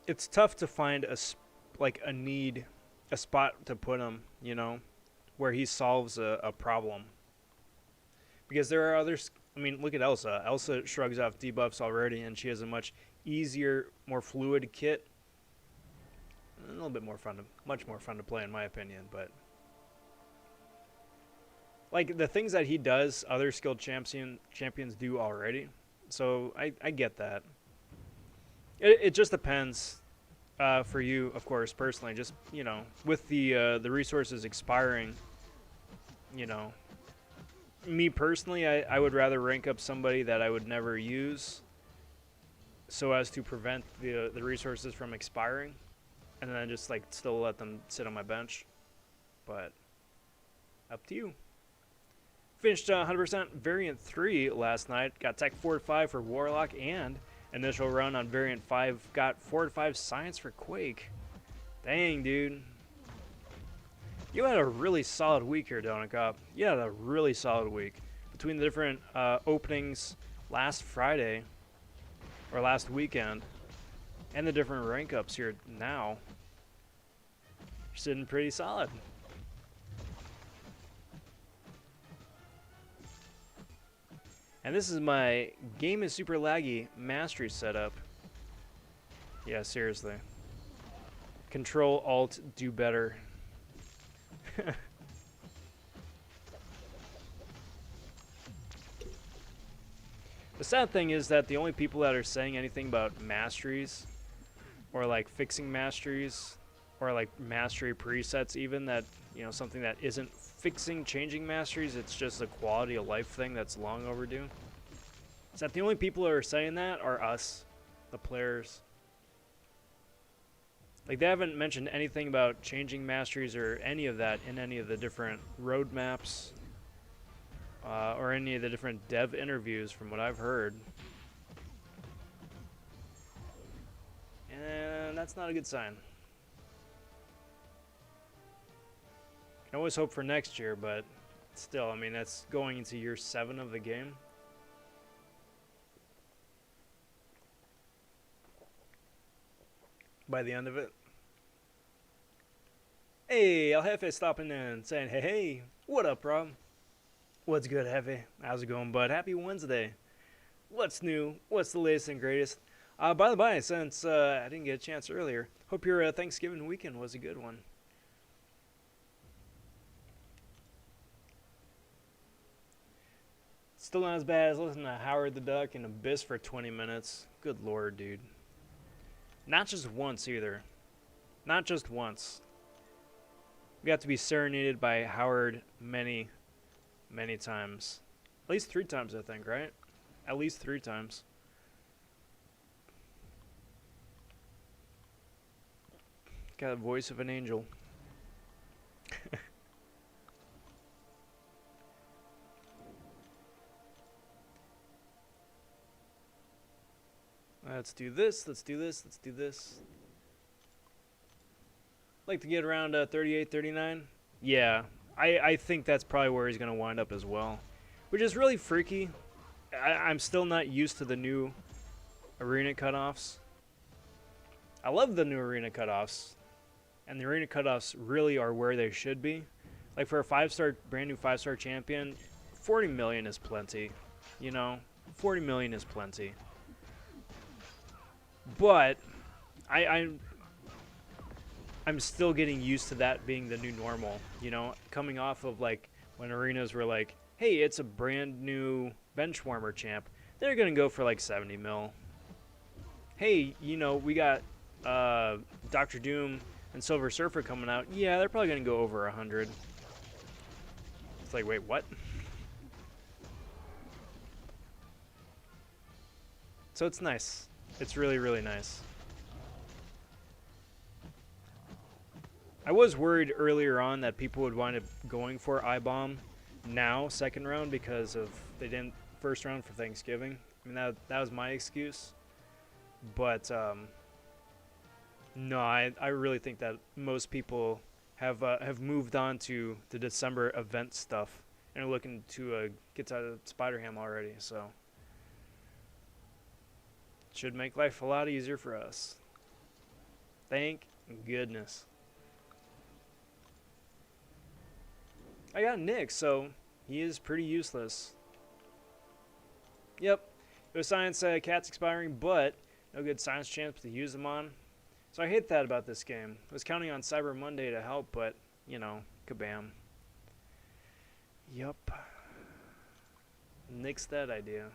It's tough to find a spot to put him, where he solves a problem. Because there are others. I mean, look at Elsa. Elsa shrugs off debuffs already, and she has a much easier, more fluid kit. A little bit much more fun to play, in my opinion. But like the things that he does, other skilled champions do already. So I get that. It just depends. For you, of course, personally, just, with the resources expiring, me personally, I would rather rank up somebody that I would never use so as to prevent the resources from expiring, and then just, like, still let them sit on my bench. But up to you. Finished 100% Variant 3 last night. Got Tech 4-5 for Warlock, and initial run on Variant 5 got 4-5 Science for Quake. Dang, dude. You had a really solid week here, Donut Cop. You had a really solid week. Between the different openings last Friday, or last weekend, and the different rank ups here now, you're sitting pretty solid. And this is my game is super laggy mastery setup. Yeah, seriously. Control Alt do better. The sad thing is that the only people that are saying anything about masteries, or like fixing masteries, or like mastery presets even, that, something that isn't fixing, changing masteries, it's just a quality of life thing that's long overdue. Is that the only people who are saying that are us, the players. Like, they haven't mentioned anything about changing masteries or any of that in any of the different roadmaps or any of the different dev interviews from what I've heard. And that's not a good sign. Can always hope for next year, but still, I mean, that's going into year 7 of the game. By the end of it. Hey, El Jefe stopping in saying, hey, what up, Rob? What's good, Jefe? How's it going, bud? Happy Wednesday. What's new? What's the latest and greatest? By the by, since I didn't get a chance earlier, hope your Thanksgiving weekend was a good one. Still not as bad as listening to Howard the Duck and Abyss for 20 minutes. Good lord, dude. Not just once, either. Not just once. We got to be serenaded by Howard many, many times. At least 3 times, I think, right? At least 3 times. Got the voice of an angel. Let's do this. Let's do this. Let's do this. Like to get around 38, 39. Yeah, I think that's probably where he's going to wind up as well, which is really freaky. I'm still not used to the new arena cutoffs. I love the new arena cutoffs, and the arena cutoffs really are where they should be. Like for a brand new 5-star champion, 40 million is plenty. You know, 40 million is plenty. But I'm still getting used to that being the new normal. You know, coming off of like when arenas were like, hey, it's a brand new bench warmer champ, they're gonna go for like 70 mil. Hey, you know, we got Dr. Doom and Silver Surfer coming out. Yeah, they're probably gonna go over 100. It's like, wait, what? So it's nice. It's really, really nice. I was worried earlier on that people would wind up going for iBom now, second round, because of they didn't first round for Thanksgiving. I mean, that was my excuse. But no, I really think that most people have moved on to the December event stuff and are looking to get to Spider-Ham already. So it should make life a lot easier for us. Thank goodness. I got Nick, so he is pretty useless. Yep, it was science cats expiring, but no good science champs to use them on. So I hate that about this game. I was counting on Cyber Monday to help, but, you know, kabam. Yup. Nix that idea.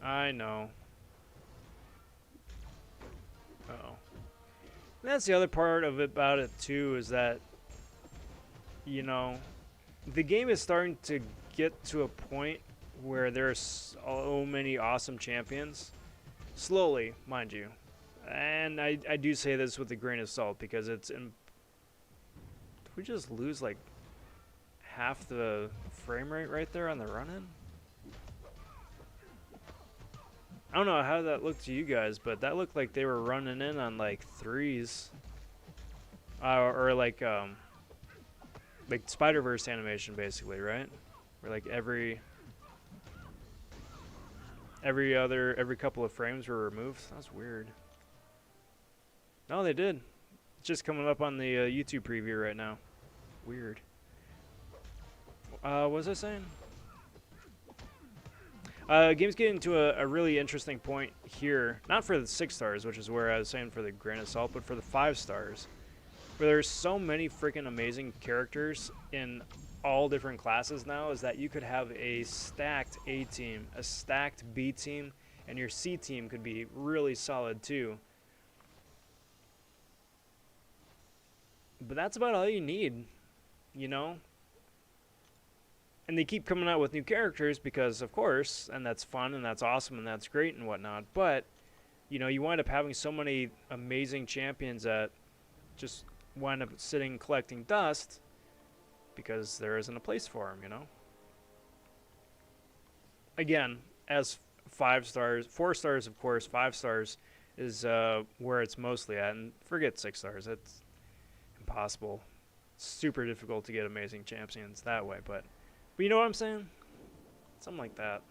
I know. Uh-oh. And that's the other part of it about it, too, is that, you know, the game is starting to get to a point where there's so many awesome champions. Slowly, mind you. And I do say this with a grain of salt because it's... Did we just lose like half the frame rate right there on the run-in? I don't know how that looked to you guys, but that looked like they were running in on like 3s. Or like Spider-Verse animation basically, right? Where like every couple of frames were removed. That's weird. No, they did. It's just coming up on the YouTube preview right now. Weird. What was I saying? Game's getting to a really interesting point here. Not for the 6 stars, which is where I was saying for the grain of salt, but for the 5 stars. Where there's so many freaking amazing characters in all different classes now, is that you could have a stacked A team, a stacked B team, and your C team could be really solid too. But that's about all you need, you know? And they keep coming out with new characters because, of course, and that's fun and that's awesome and that's great and whatnot, but, you know, you wind up having so many amazing champions that just wind up sitting collecting dust because there isn't a place for them, you know? Again, as 5 stars, 4 stars, of course, 5 stars is where it's mostly at, and forget 6 stars, it's impossible. It's super difficult to get amazing champions that way, but you know what I'm saying? Something like that.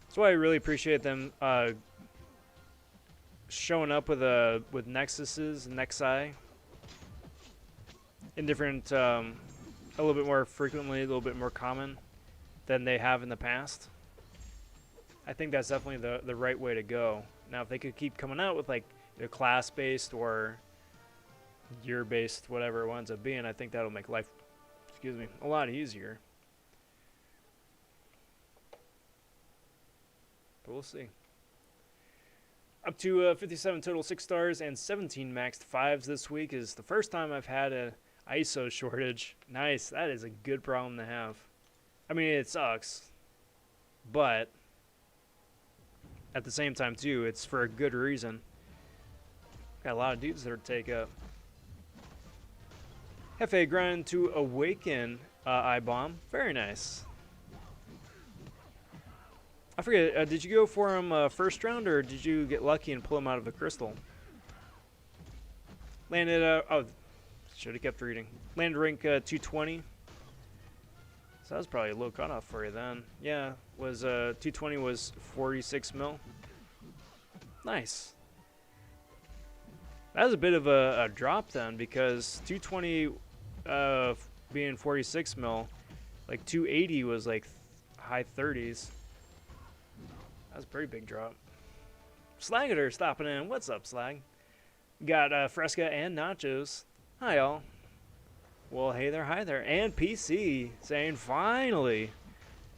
That's why I really appreciate them showing up with Nexuses, Nexi, in different, a little bit more frequently, a little bit more common than they have in the past. I think that's definitely the right way to go. Now, if they could keep coming out with like either class-based or year-based, whatever it winds up being, I think that'll make life, excuse me, a lot easier. But we'll see. Up to 57 total 6 stars and 17 maxed 5s this week is the first time I've had an ISO shortage. Nice. That is a good problem to have. I mean, it sucks, but at the same time, too, it's for a good reason. Got a lot of dudes there to take up. Hefe grind to awaken iBom. Very nice. I forget, did you go for him first round, or did you get lucky and pull him out of a crystal? Landed, oh, should have kept reading. Landed rank 220. So that was probably a low cutoff for you then. Yeah, was 220 was 46 mil. Nice. That was a bit of a drop then, because 220 being 46 mil, like 280 was like high 30s. That was a pretty big drop. Slagator stopping in. What's up, Slag? Got Fresca and Nachos. Hi, y'all. Well, hey there, hi there. And PC saying, finally,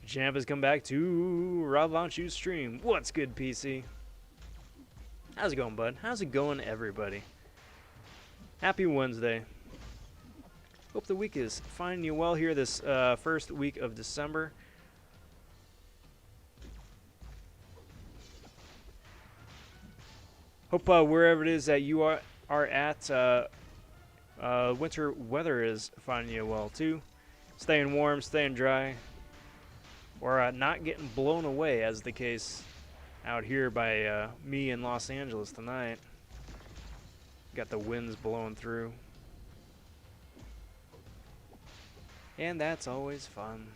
Champ has come back to vonShoe's stream. What's good, PC? How's it going, bud? How's it going, everybody? Happy Wednesday. Hope the week is finding you well here this first week of December. Hope wherever it is that you are at, winter weather is finding you well too. Staying warm, staying dry, or not getting blown away, as the case out here by me in Los Angeles tonight. Got the winds blowing through. And that's always fun.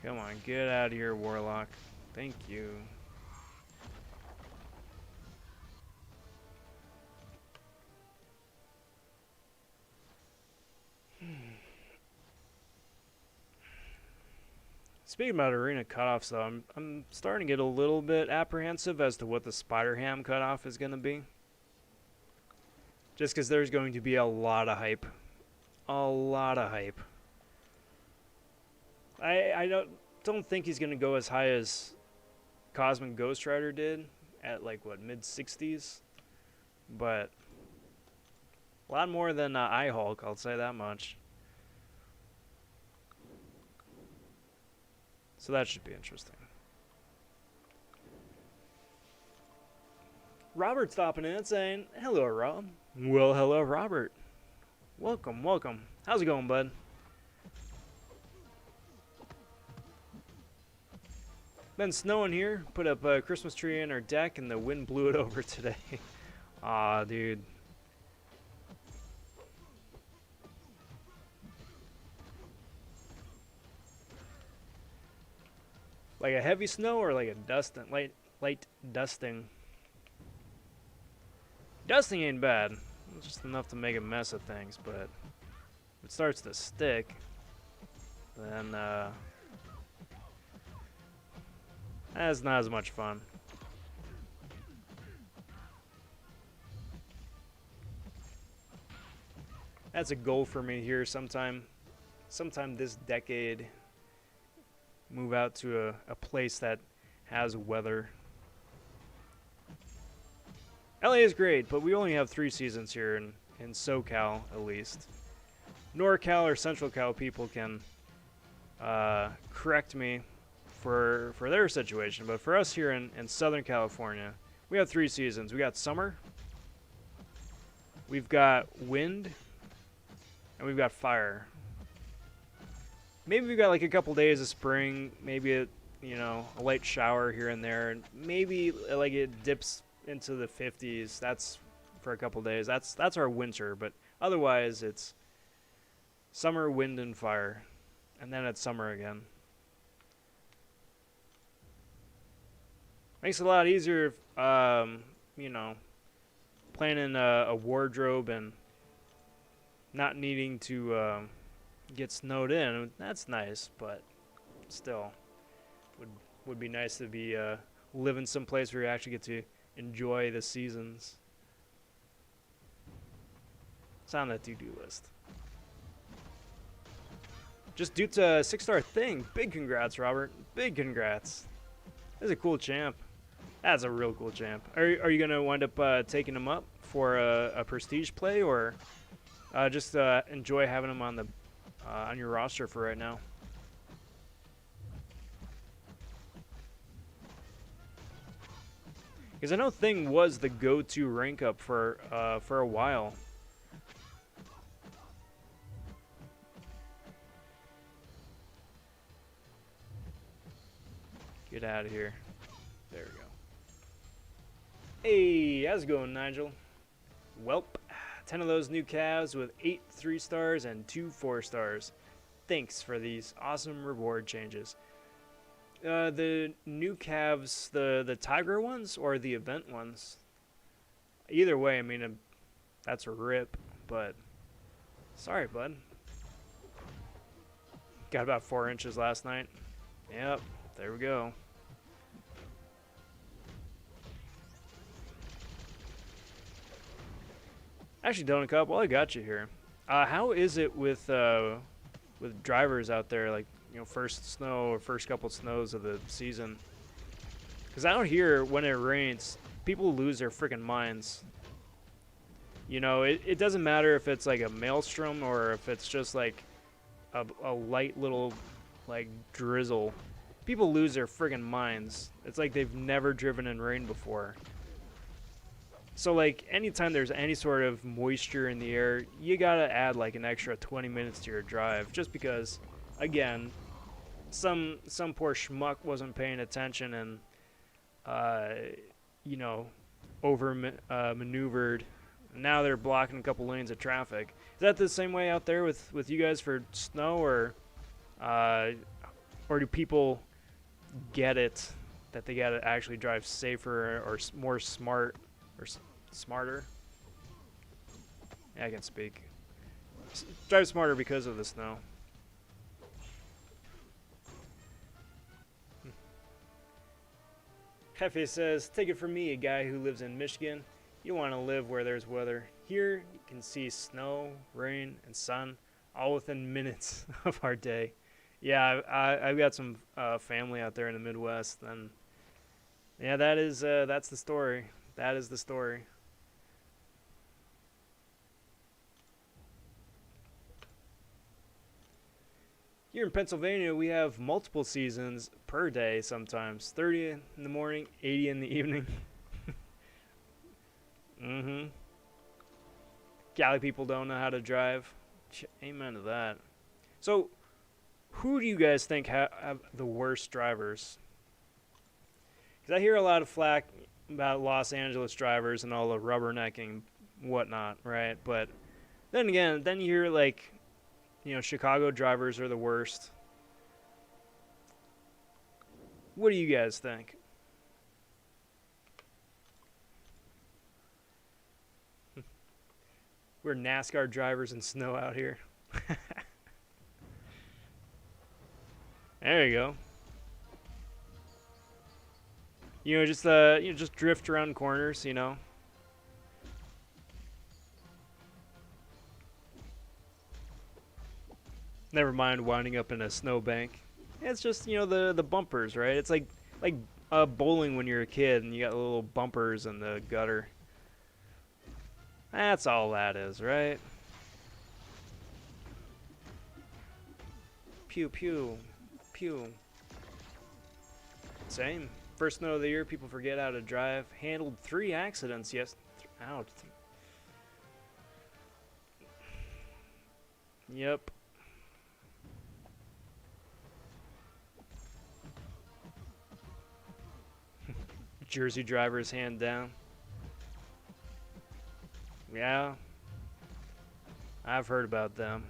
Come on, get out of here, Warlock. Thank you. Speaking about arena cutoffs, though, I'm starting to get a little bit apprehensive as to what the Spider Ham cutoff is going to be. Just because there's going to be a lot of hype. A lot of hype. I don't think he's going to go as high as Cosmic Ghost Rider did at, like, what, mid-60s? But a lot more than iHulk, I'll say that much. So that should be interesting. Robert stopping in saying, hello, Rob. Well, hello, Robert. Welcome, welcome. How's it going, bud? Been snowing here. Put up a Christmas tree in our deck, and the wind blew it over today. Aw, dude. Like a heavy snow or like a dusting, light dusting? Dusting ain't bad. It's just enough to make a mess of things, but if it starts to stick, then that's not as much fun. That's a goal for me here sometime this decade. Move out to a place that has weather. LA is great, but we only have 3 seasons here in SoCal, at least. NorCal or Central Cal people can correct me for their situation, but for us here in Southern California, we have 3 seasons. We got summer, we've got wind, and we've got fire. Maybe we've got like a couple days of spring, maybe a light shower here and there, and maybe like it dips into the 50s. That's for a couple days. That's our winter, but otherwise it's summer, wind, and fire, and then it's summer again. Makes it a lot easier, planning a wardrobe and not needing to get snowed in. That's nice, but still would be nice to be living someplace where you actually get to enjoy the seasons. It's on that to-do list. Just due to a 6-star thing. Big congrats, Robert. Big congrats. That's a cool champ. That's a real cool champ. Are you gonna wind up taking him up for a prestige play, or just enjoy having him on the on your roster for right now. Because I know Thing was the go-to rank up for a while. Get out of here. There we go. Hey, how's it going, Nigel? Welp, 10 of those new calves with 8 3-stars and 2 4-stars. Thanks for these awesome reward changes. The new calves, the Tiger ones or the event ones? Either way, I mean, that's a rip, but sorry, bud. Got about 4 inches last night. Yep, there we go. Actually, Donut Cup, while I got you here, how is it with drivers out there, like, you know, first snow or first couple snows of the season? Because out here, when it rains, people lose their freaking minds. You know, it doesn't matter if it's like a maelstrom or if it's just like a light little like drizzle. People lose their friggin' minds. It's like they've never driven in rain before. So like anytime there's any sort of moisture in the air, you gotta add like an extra 20 minutes to your drive, just because, again, some poor schmuck wasn't paying attention and you know, over maneuvered. Now they're blocking a couple lanes of traffic. Is that the same way out there with you guys for snow, or do people get it that they gotta actually drive safer or more smart or smarter? Yeah, I can speak. Drive smarter because of the snow. Hefe says, take it from me, a guy who lives in Michigan. You want to live where there's weather. Here, you can see snow, rain, and sun all within minutes of our day. Yeah, I've got some family out there in the Midwest, and yeah, that's the story. That is the story. Here in Pennsylvania, we have multiple seasons per day sometimes. 30 in the morning, 80 in the evening. Mm-hmm. Cali people don't know how to drive. Amen to that. So, who do you guys think have the worst drivers? Because I hear a lot of flack about Los Angeles drivers and all the rubbernecking, whatnot, right? But then again, then you hear like, you know, Chicago drivers are the worst. What do you guys think? We're NASCAR drivers in snow out here. There you go. You know, just drift around corners, you know. Never mind winding up in a snowbank. It's just, you know, the bumpers, right? It's like bowling when you're a kid and you got little bumpers in the gutter. That's all that is, right? Pew, pew, pew. Same. First snow of the year, people forget how to drive. Handled 3 accidents, yes. Ouch. Yep. Jersey drivers hand down. Yeah. I've heard about them.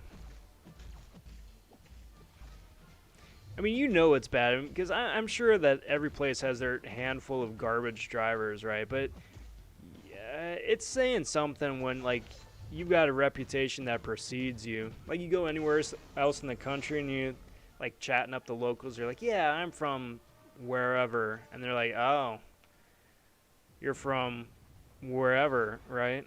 I mean, you know it's bad, because I'm sure that every place has their handful of garbage drivers, right? But yeah, it's saying something when, like, you've got a reputation that precedes you. Like, you go anywhere else in the country and you, like, chatting up the locals. You're like, yeah, I'm from wherever. And they're like, oh, you're from wherever, right?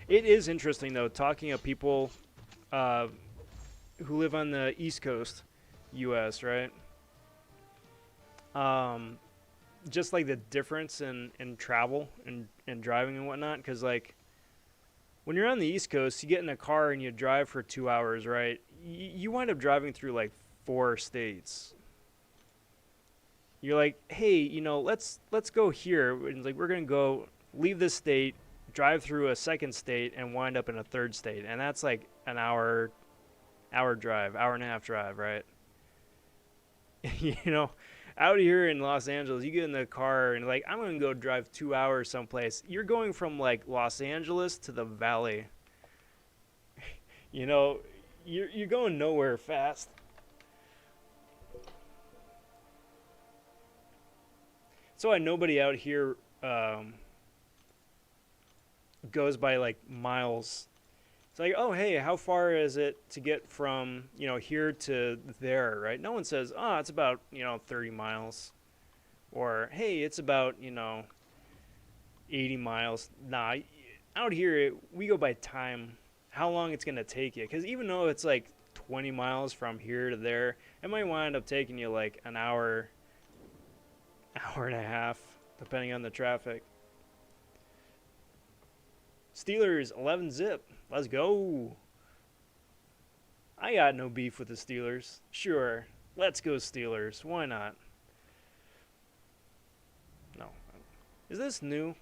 It is interesting, though, talking of people uh, who live on the East Coast, U.S., right? Um, just like the difference in travel and driving and whatnot, because like when you're on the East Coast, you get in a car and you drive for 2 hours, right? You wind up driving through like 4 states. You're like, hey, let's go here. And it's like we're gonna go leave this state, drive through a second state, and wind up in a third state, and that's like an hour drive, hour and a half drive, right? you know, out here in Los Angeles, you get in the car and like, I'm gonna go drive 2 hours someplace. You're going from like Los Angeles to the Valley. you know, you're going nowhere fast. So nobody out here goes by like miles. It's like, oh, hey, how far is it to get from, here to there, right? No one says, oh, it's about, 30 miles. Or, hey, it's about, 80 miles. Nah, out here, we go by time, how long it's going to take you. Because even though it's like 20 miles from here to there, it might wind up taking you like an hour, hour and a half, depending on the traffic. Steelers, 11 zip. Let's go. I got no beef with the Steelers. Sure, let's go Steelers. Why not? No. Is this new?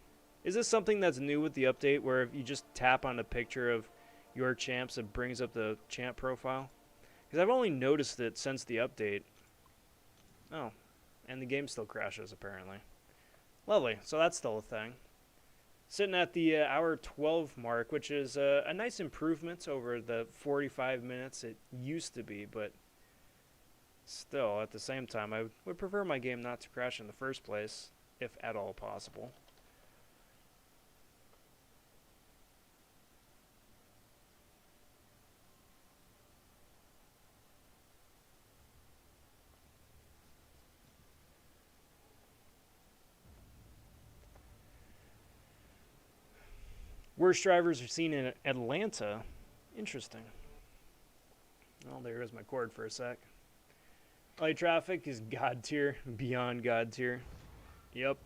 Is this something that's new with the update where if you just tap on a picture of your champs, it brings up the champ profile? Because I've only noticed it since the update. Oh, and the game still crashes apparently. Lovely. So that's still a thing. Sitting at the hour 12 mark, which is a nice improvement over the 45 minutes it used to be, but still, at the same time, I would prefer my game not to crash in the first place, if at all possible. Worst drivers are seen in Atlanta. Interesting. Oh, there goes my cord for a sec. LA traffic is God tier, beyond God tier. Yep.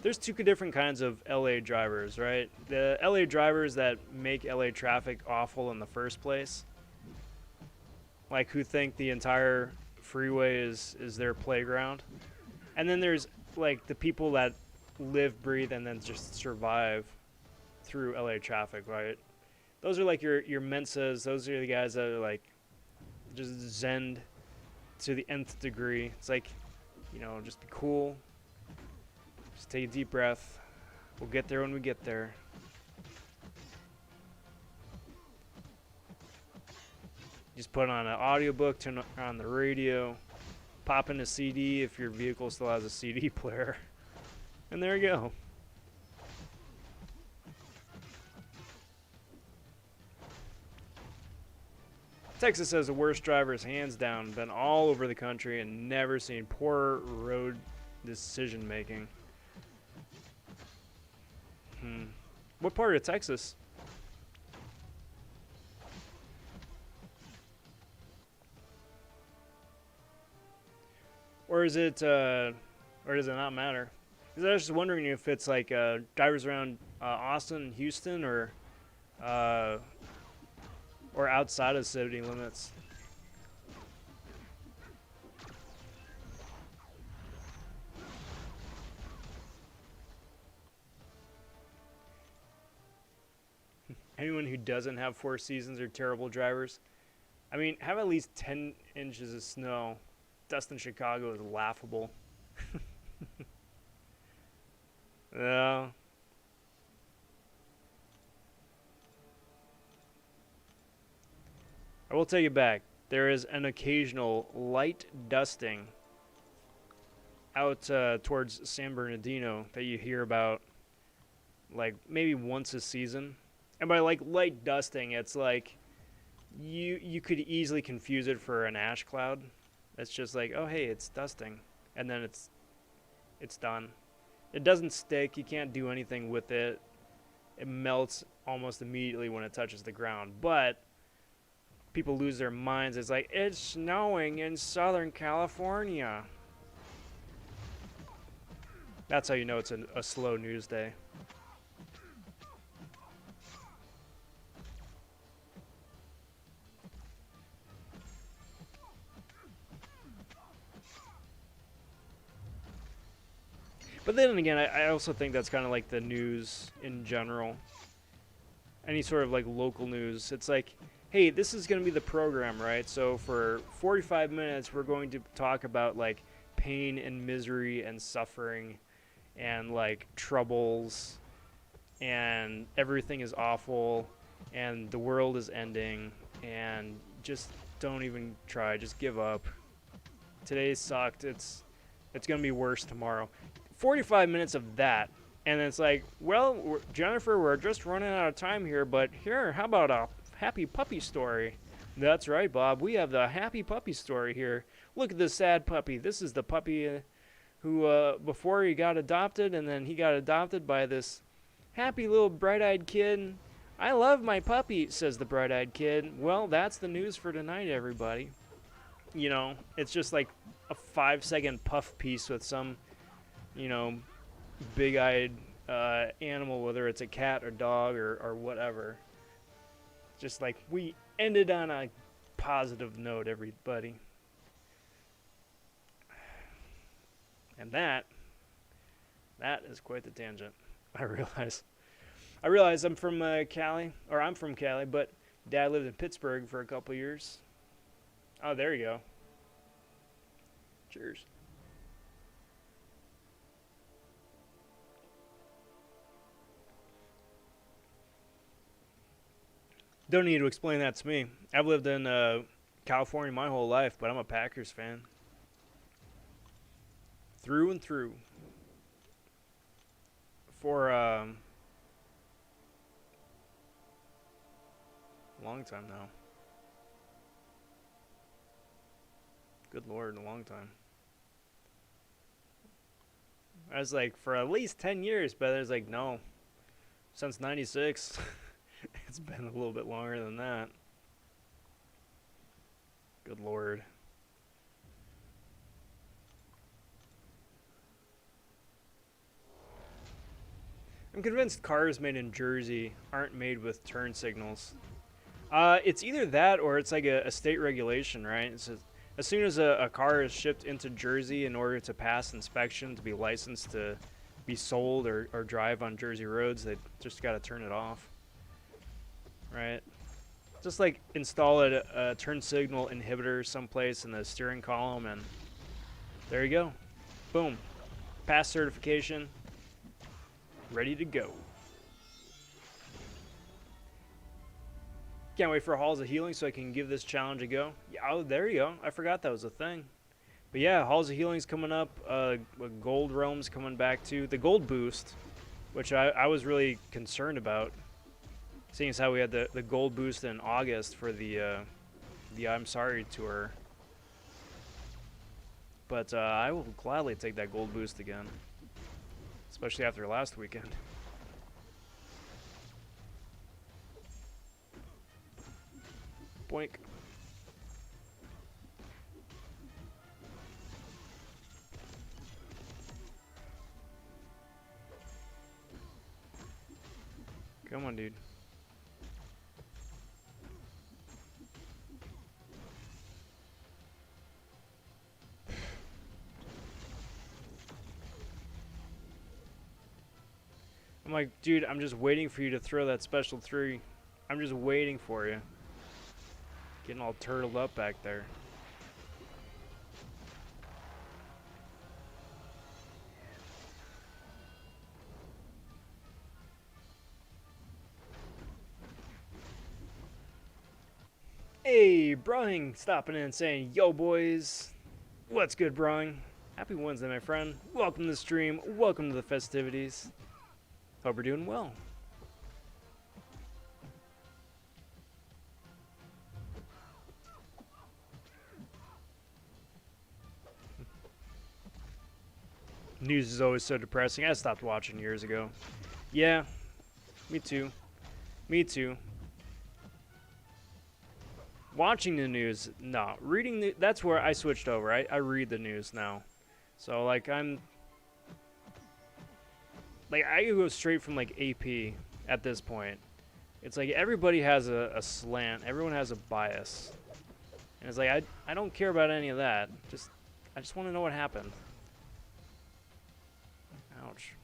There's two different kinds of LA drivers, right? The LA drivers that make LA traffic awful in the first place, like who think the entire freeway is their playground. And then there's like the people that live, breathe, and then just survive through LA traffic, right? Those are like your Mensas. Those are the guys that are like just zen to the nth degree. It's like, just be cool. Just take a deep breath. We'll get there when we get there. Just put on an audiobook, turn on the radio, pop in a CD if your vehicle still has a CD player. And there you go. Texas has the worst drivers, hands down. Been all over the country and never seen poor road decision making. What part of Texas? Or is it, or does it not matter? Because I was just wondering if it's like drivers around Austin, Houston, or outside of city limits. Anyone who doesn't have 4 seasons are terrible drivers. I mean, have at least 10 inches of snow. Dust in Chicago is laughable. Yeah. I will take it back. There is an occasional light dusting out towards San Bernardino that you hear about like maybe once a season. And by like light dusting, it's like you could easily confuse it for an ash cloud. It's just like, oh hey, it's dusting, and then it's done. It doesn't stick. You can't do anything with it. It melts almost immediately when it touches the ground. But people lose their minds. It's like, it's snowing in Southern California. That's how you know it's a slow news day. But then again, I also think that's kind of like the news in general. Any sort of like local news. It's like, hey, this is going to be the program, right? So for 45 minutes, we're going to talk about like pain and misery and suffering and like troubles and everything is awful and the world is ending and just don't even try. Just give up. Today sucked. It's going to be worse tomorrow. 45 minutes of that, and it's like, well, Jennifer, we're just running out of time here, but here, how about a happy puppy story? That's right, Bob. We have the happy puppy story here. Look at this sad puppy. This is the puppy who, before he got adopted, and then he got adopted by this happy little bright-eyed kid. I love my puppy, says the bright-eyed kid. Well, that's the news for tonight, everybody. You know, it's just like a 5-second puff piece with some, you know, big-eyed animal, whether it's a cat or dog or whatever. Just like, we ended on a positive note, everybody. And that is quite the tangent. I realize I'm from Cali, or I'm from Cali, but Dad lived in Pittsburgh for a couple years. Oh, there you go. Cheers. Don't need to explain that to me. I've lived in California my whole life, but I'm a Packers fan. Through and through. For a long time now. Good Lord, a long time. I was like, for at least 10 years, but I was like, no. Since 96. It's been a little bit longer than that. Good Lord. I'm convinced cars made in Jersey aren't made with turn signals. It's either that or it's like a state regulation, right? It's as soon as a car is shipped into Jersey in order to pass inspection, to be licensed to be sold or drive on Jersey roads, they just got to turn it off. Right? Just like install a turn signal inhibitor someplace in the steering column, and there you go. Boom. Pass certification. Ready to go. Can't wait for Halls of Healing so I can give this challenge a go. Yeah, oh, there you go. I forgot that was a thing. But yeah, Halls of Healing's coming up. Gold Realm's coming back too. The Gold Boost, which I was really concerned about, seeing as how we had the Gold Boost in August for the I'm Sorry tour. But I will gladly take that Gold Boost again, especially after last weekend. Boink. Come on, dude. I'm like, dude, I'm just waiting for you to throw that special 3. I'm just waiting for you. Getting all turtled up back there. Hey, Brung stopping in and saying, yo boys, what's good, Brung? Happy Wednesday, my friend. Welcome to the stream. Welcome to the festivities. Hope we're doing well. News is always so depressing. I stopped watching years ago. Yeah, me too. Me too. Watching the news, no. Reading the, that's where I switched over. I read the news now. So like I go straight from like AP at this point. It's like everybody has a slant. Everyone has a bias. And it's like I don't care about any of that. I just want to know what happened. Ouch.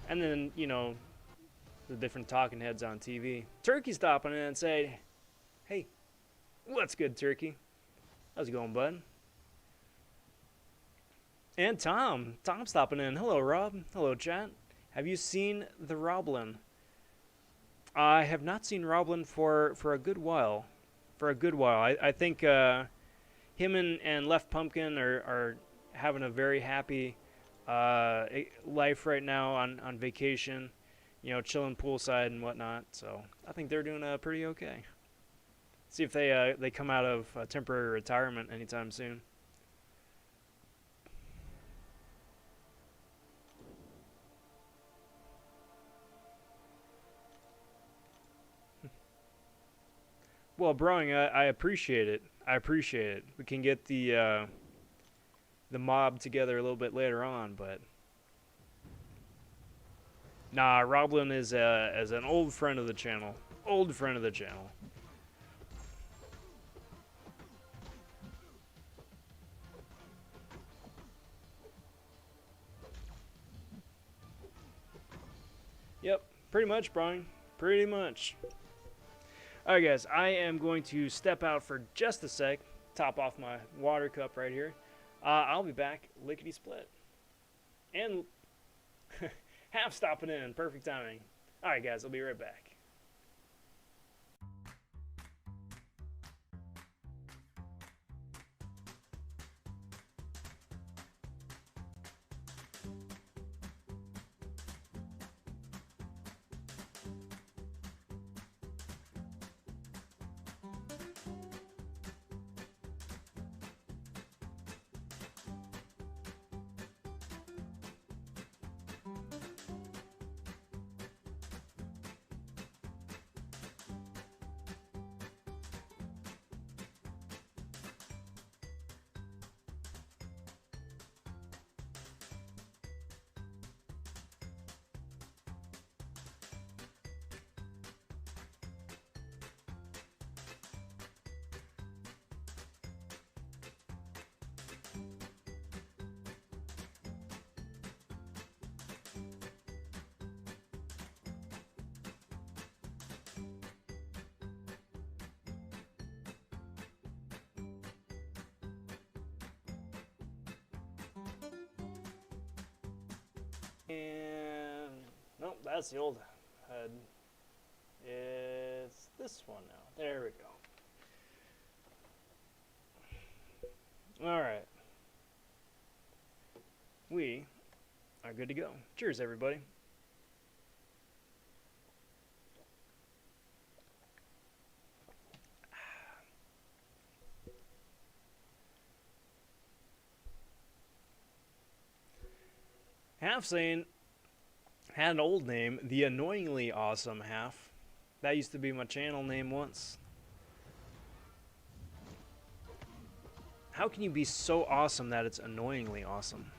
And then, you know, the different talking heads on TV. Turkey stopping in and saying, "Hey, what's good, Turkey? How's it going, bud?" And Tom stopping in. Hello, Rob. Hello, chat. Have you seen the Roblin? I have not seen Roblin for a good while. For a good while. I think him and Left Pumpkin are having a very happy life right now on vacation. You know, chilling poolside and whatnot. So I think they're doing pretty okay. See if they come out of temporary retirement anytime soon. Well, Browning, I appreciate it. I appreciate it. We can get the mob together a little bit later on, but nah, Roblin is as an old friend of the channel. Old friend of the channel. Yep, pretty much, Brian. Pretty much. Alright, guys, I am going to step out for just a sec, top off my water cup right here. I'll be back lickety split. And half stopping in, perfect timing. Alright, guys, I'll be right back. And nope, that's the old HUD. It's this one now. There we go. Alright. We are good to go. Cheers, everybody. Half saying had an old name, the annoyingly awesome half. That used to be my channel name once. How can you be so awesome that it's annoyingly awesome?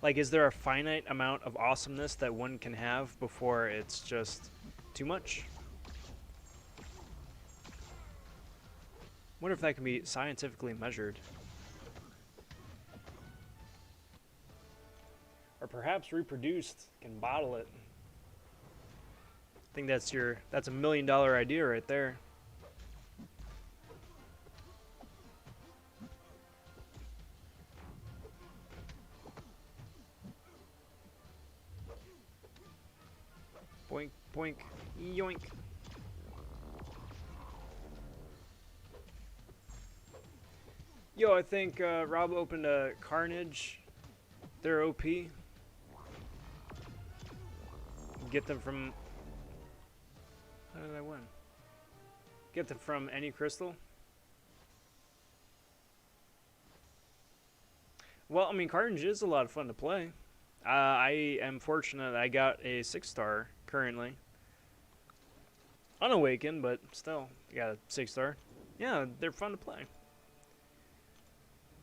Like, is there a finite amount of awesomeness that one can have before it's just too much? Wonder if that can be scientifically measured. Or perhaps reproduced, can bottle it. I think that's $1 million idea right there. Boink, boink, yoink. Yo, I think Rob opened a Carnage. They're OP. Get them from... How did I win? Get them from any crystal? Well, I mean, Carnage is a lot of fun to play. I am fortunate I got a 6-star currently. Unawakened, but still, you got a 6-star. Yeah, they're fun to play.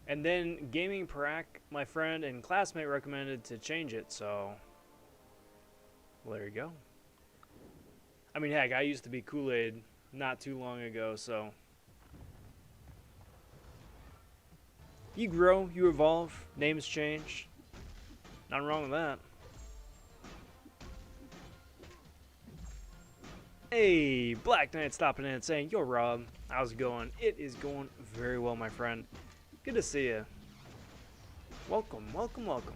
And then Gaming Parak, my friend and classmate, recommended to change it, so well, there you go. I mean, heck, I used to be Kool-Aid not too long ago, so you grow, you evolve, names change. Nothing wrong with that. Hey, Black Knight stopping in and saying, yo Rob, how's it going? It is going very well, my friend. Good to see you. Welcome, welcome, welcome.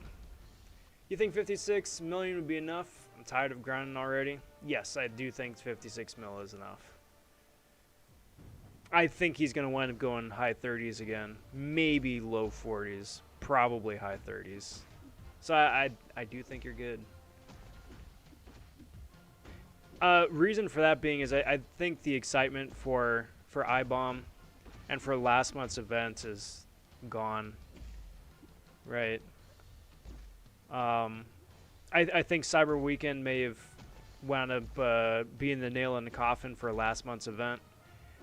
You think 56 million would be enough? I'm tired of grinding already. Yes, I do think 56 mil is enough. I think he's going to wind up going high 30s again. Maybe low 40s. Probably high 30s. So I do think you're good. Reason for that being is I think the excitement for iBom and for last month's event is gone. Right. I think Cyber Weekend may have wound up being the nail in the coffin for last month's event.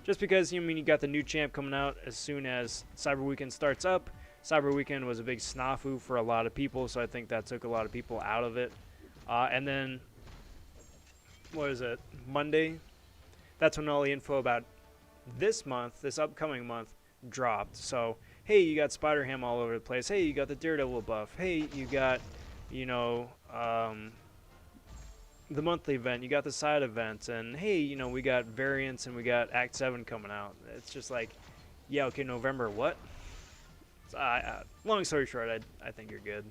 Just because, you got the new champ coming out as soon as Cyber Weekend starts up. Cyber Weekend was a big snafu for a lot of people, so I think that took a lot of people out of it. And then, what is it, Monday? That's when all the info about this month, this upcoming month, dropped. So, hey, you got Spider-Ham all over the place. Hey, you got the Daredevil buff. Hey, you got, the monthly event, you got the side events, and hey, we got variants and we got Act 7 coming out. It's just like, yeah, okay, November, what? So, long story short, I think you're good.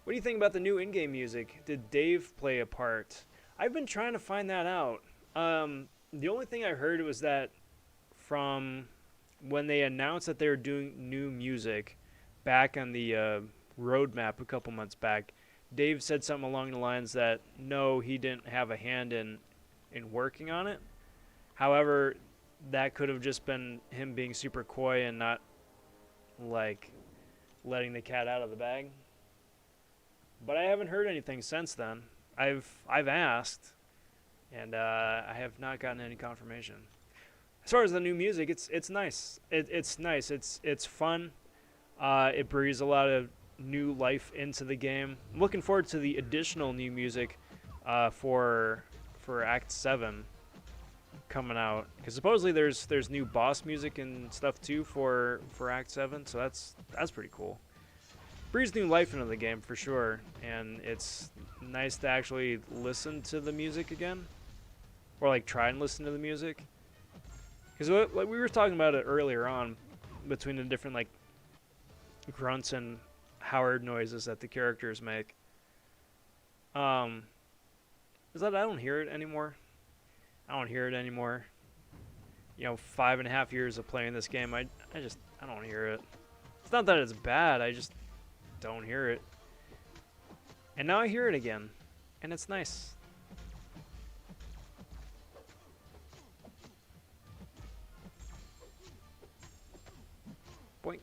What do you think about the new in-game music? Did Dave play a part? I've been trying to find that out. The only thing I heard was that from when they announced that they were doing new music back on the roadmap a couple months back, Dave said something along the lines that no, he didn't have a hand in working on it. However, that could have just been him being super coy and not like letting the cat out of the bag. But I haven't heard anything since then. I've asked, and I have not gotten any confirmation. As far as the new music, it's nice. It's nice. It's fun. It breathes a lot of new life into the game. I'm looking forward to the additional new music for Act 7 coming out, because supposedly there's new boss music and stuff too for Act 7, so that's pretty cool. Breathes new life into the game for sure, and it's nice to actually listen to the music again, or like try and listen to the music, because like we were talking about it earlier on between the different like grunts and Howard noises that the characters make. Is that I don't hear it anymore. I don't hear it anymore. 5.5 years of playing this game, I don't hear it. It's not that it's bad, I just don't hear it. And now I hear it again, and it's nice. Boink.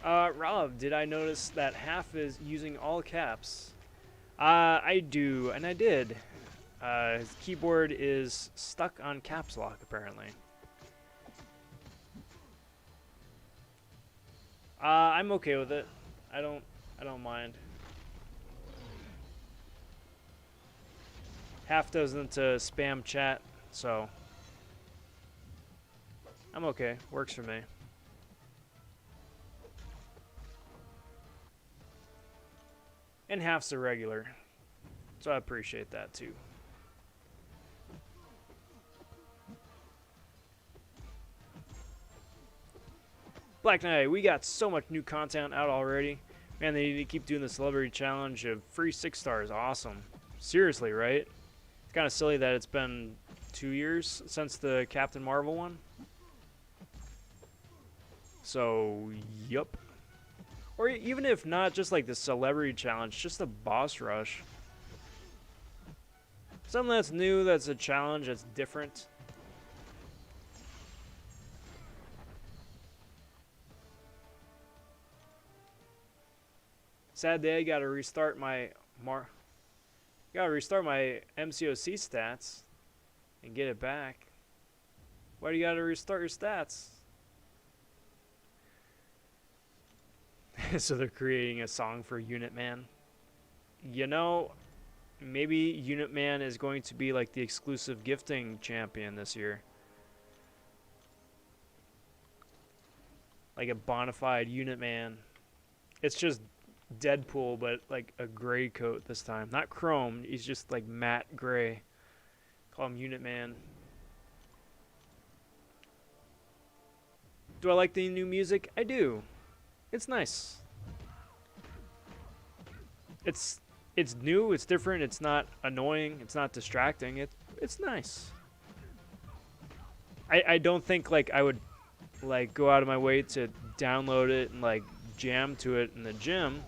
Rob, did I notice that half is using all caps? I do, and I did. His keyboard is stuck on caps lock, apparently. I'm okay with it. I don't mind. Half doesn't spam chat, so I'm okay. Works for me. And half's a regular, so I appreciate that too. Black Knight, we got so much new content out already. Man, they need to keep doing the celebrity challenge of free 6 stars. Awesome. Seriously, right? It's kind of silly that it's been 2 years since the Captain Marvel one. So, yup. Or even if not just like the celebrity challenge, just the boss rush. Something that's new, that's a challenge, that's different. Sad day. Gotta restart my MCOC stats and get it back. Why do you gotta restart your stats? So they're creating a song for Unit Man. You know, maybe Unit Man is going to be like the exclusive gifting champion this year. Like a bona fide Unit Man. It's just Deadpool, but like a gray coat this time. Not chrome, he's just like matte gray. Call him Unit Man. Do I like the new music? I do. It's nice. It's new, it's different, it's not annoying, it's not distracting. It's nice. I don't think like I would like go out of my way to download it and like jam to it in the gym.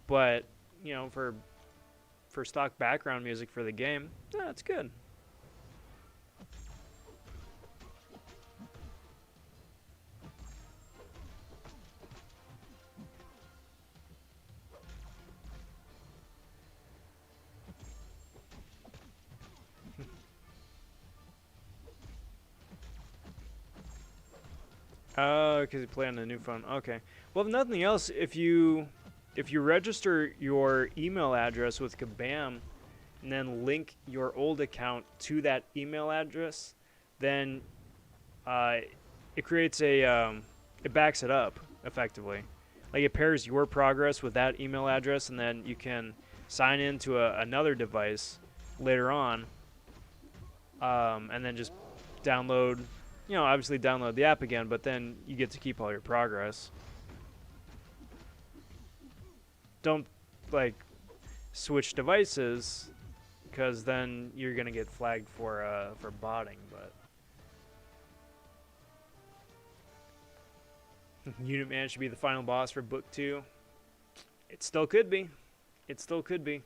But, you know, for stock background music for the game, yeah, it's good. Oh, because you play on the new phone. Okay. Well, if nothing else, if you register your email address with Kabam and then link your old account to that email address, then it creates a it backs it up effectively. Like it pairs your progress with that email address, and then you can sign into another device later on, and then just download. You know, obviously download the app again, but then you get to keep all your progress. Don't, like, switch devices, because then you're going to get flagged for botting, but... Unit Man should be the final boss for Book 2. It still could be. It still could be.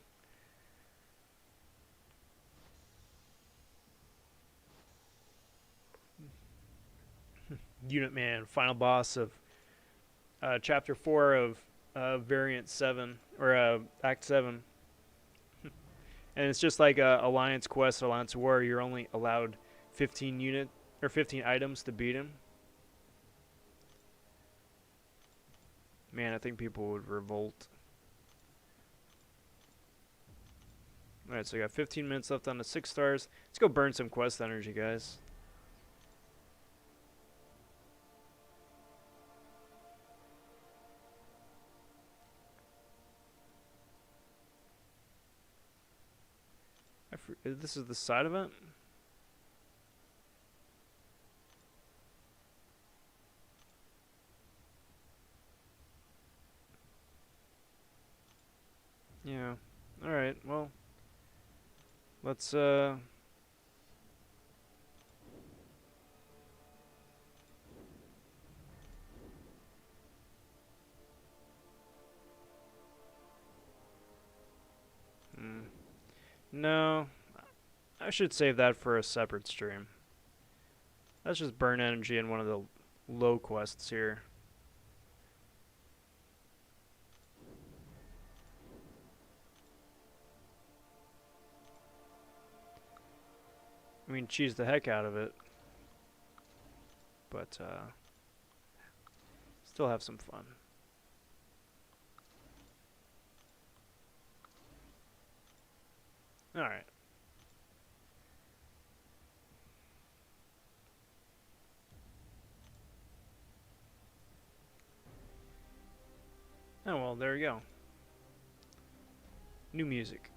Unit Man, final boss of Chapter 4 of Variant 7, or Act 7. And it's just like Alliance Quest, Alliance War. You're only allowed 15 items to beat him. Man, I think people would revolt. Alright, so I got 15 minutes left on the 6 stars. Let's go burn some quest energy, guys. This is the side event? Yeah. Alright, well. Let's, No. I should save that for a separate stream. Let's just burn energy in one of the low quests here. I mean, cheese the heck out of it. But, still have some fun. Alright. Oh, well, there you go. New music.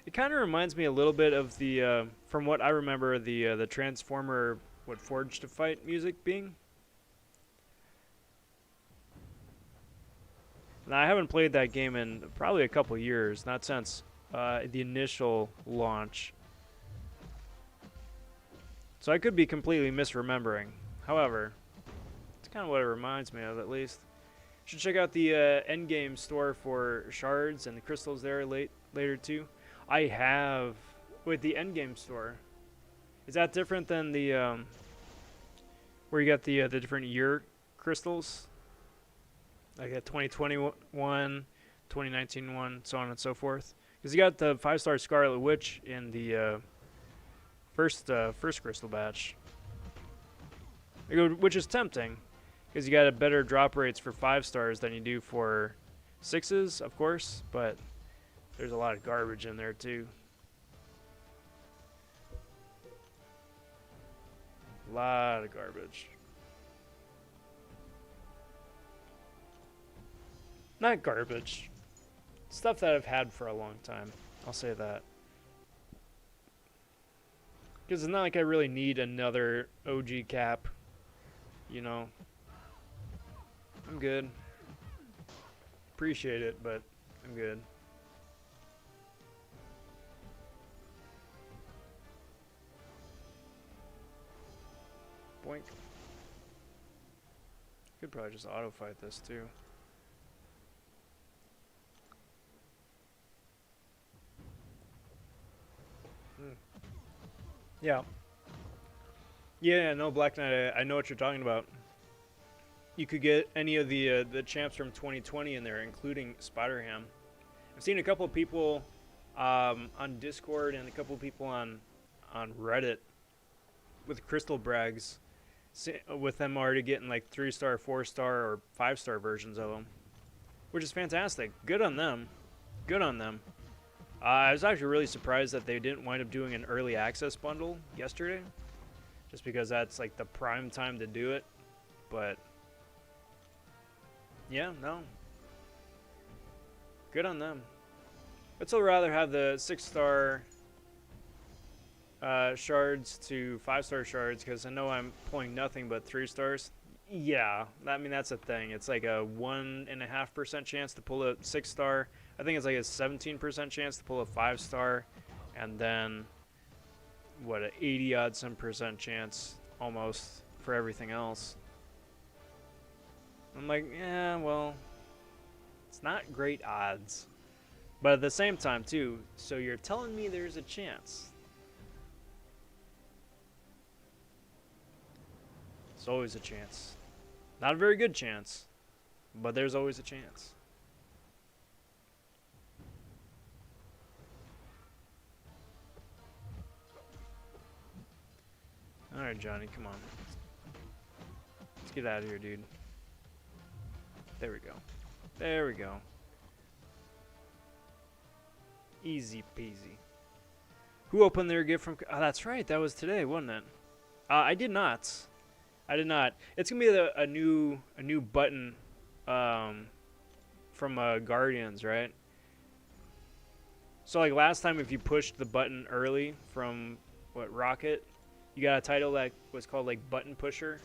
It kind of reminds me a little bit of the, from what I remember, the Transformer, Forged to Fight music being. Now, I haven't played that game in probably a couple years, not since the initial launch. So I could be completely misremembering. However, it's kind of what it reminds me of, at least. You should check out the endgame store for shards and the crystals there later too. I have... Wait, the endgame store. Is that different than the... where you got the different year crystals, like a 2021, 2019 one, so on and so forth. Because you got the 5-star Scarlet Witch in the first crystal batch, which is tempting, because you got a better drop rates for 5 stars than you do for 6s, of course, but there's a lot of garbage in there too. A lot of garbage. Not garbage. Stuff that I've had for a long time. I'll say that. Because it's not like I really need another OG cap. You know. I'm good. Appreciate it, but I'm good. Boink. Could probably just auto fight this too. Yeah. Yeah, no, Black Knight, I know what you're talking about. You could get any of the champs from 2020 in there, including Spider-Ham. I've seen a couple of people on Discord and a couple of people on Reddit with Crystal Brags, with them already getting like 3-star, 4-star, or 5-star versions of them, which is fantastic. Good on them. Good on them. I was actually really surprised that they didn't wind up doing an early access bundle yesterday, just because that's like the prime time to do it. But yeah, no. Good on them. I'd still rather have the 6-star shards to 5-star shards, because I know I'm pulling nothing but 3 stars. Yeah, I mean, that's a thing. It's like a 1.5% chance to pull a 6-star. I think it's like a 17% chance to pull a 5-star, and then what, an 80-odd some percent chance almost for everything else. I'm like, yeah, well, it's not great odds, but at the same time too. So you're telling me there's a chance? It's always a chance. Not a very good chance, but there's always a chance. Alright, Johnny, come on. Let's get out of here, dude. There we go. There we go. Easy peasy. Who opened their gift from... Oh, that's right. That was today, wasn't it? I did not. I did not. It's going to be a new button from Guardians, right? So, like, last time, if you pushed the button early from, what, Rocket, you got a title that was called, like, Button Pusher,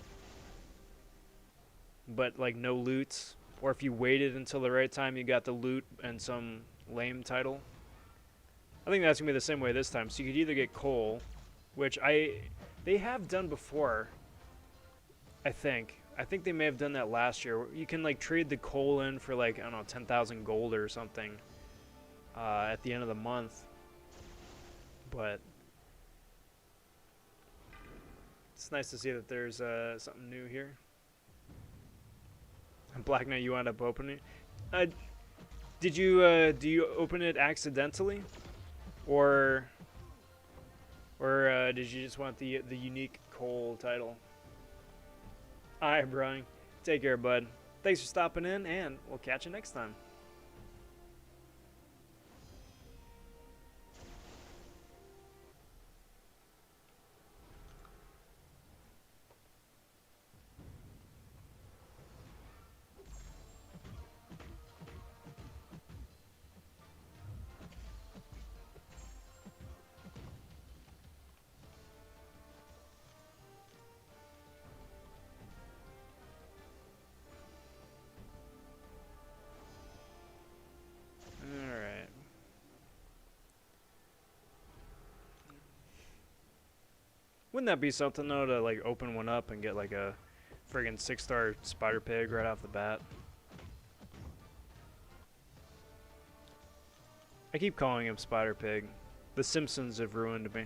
but, like, no loots. Or if you waited until the right time, you got the loot and some lame title. I think that's going to be the same way this time. So you could either get coal, which they have done before, I think. I think they may have done that last year. You can, like, trade the coal in for, like, I don't know, 10,000 gold or something at the end of the month. But it's nice to see that there's something new here. Black Knight, you wound up opening it. Do you open it accidentally, or did you just want the unique coal title? All right, Brian. Take care, bud. Thanks for stopping in, and we'll catch you next time. Wouldn't that be something, though, to, like, open one up and get, like, a friggin' 6-star Spider Pig right off the bat? I keep calling him Spider Pig. The Simpsons have ruined me.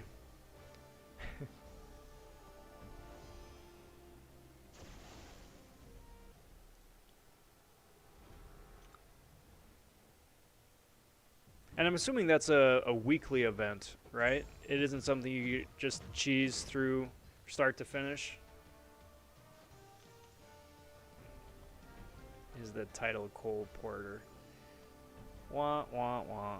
And I'm assuming that's a weekly event, right? It isn't something you just cheese through start to finish. Is the title Cole Porter. Wah, wah, wah.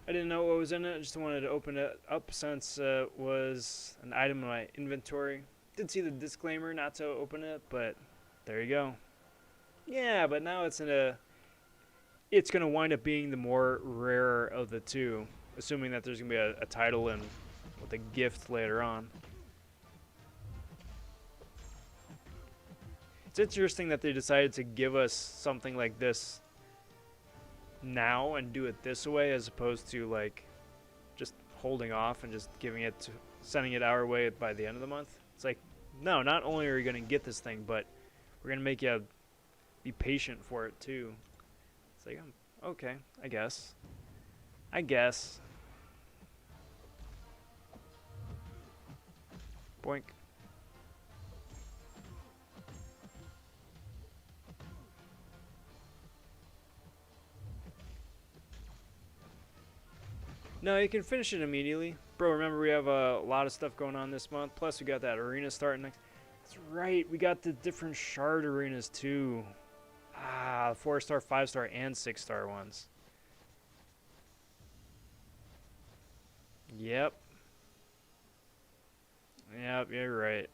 I didn't know what was in it. I just wanted to open it up since it was an item in my inventory. Did see the disclaimer not to open it, but there you go. Yeah, but now it's going to wind up being the more rarer of the two, assuming that there's going to be a title and with a gift later on. It's interesting that they decided to give us something like this now and do it this way as opposed to like just holding off and just sending it our way by the end of the month. It's like, no, not only are you going to get this thing, but we're going to make you be patient for it too. It's like, okay, I guess. Boink. No, you can finish it immediately. Bro, remember we have a lot of stuff going on this month. Plus, we got that arena starting next. That's right. We got the different shard arenas, too. Ah, 4-star, 5-star, and 6-star ones. Yep. Yep, you're right.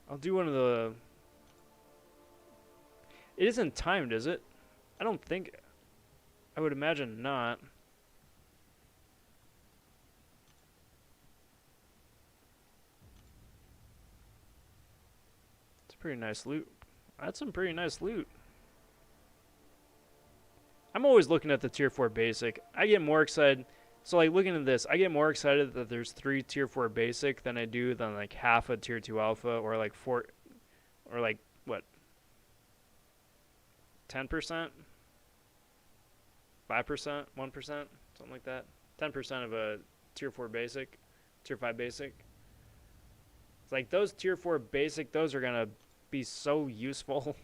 I'll do one of the... It isn't timed, is it? I don't think... I would imagine not. It's a pretty nice loot. That's some pretty nice loot. I'm always looking at the tier 4 basic. I get more excited. So like looking at this, I get more excited that there's 3 tier 4 basic than I do than like half a tier 2 alpha or like 4 or like what? 10%? 5%? 1%? Something like that. 10% of a tier 4 basic, tier 5 basic. It's like those tier 4 basic, those are going to be so useful.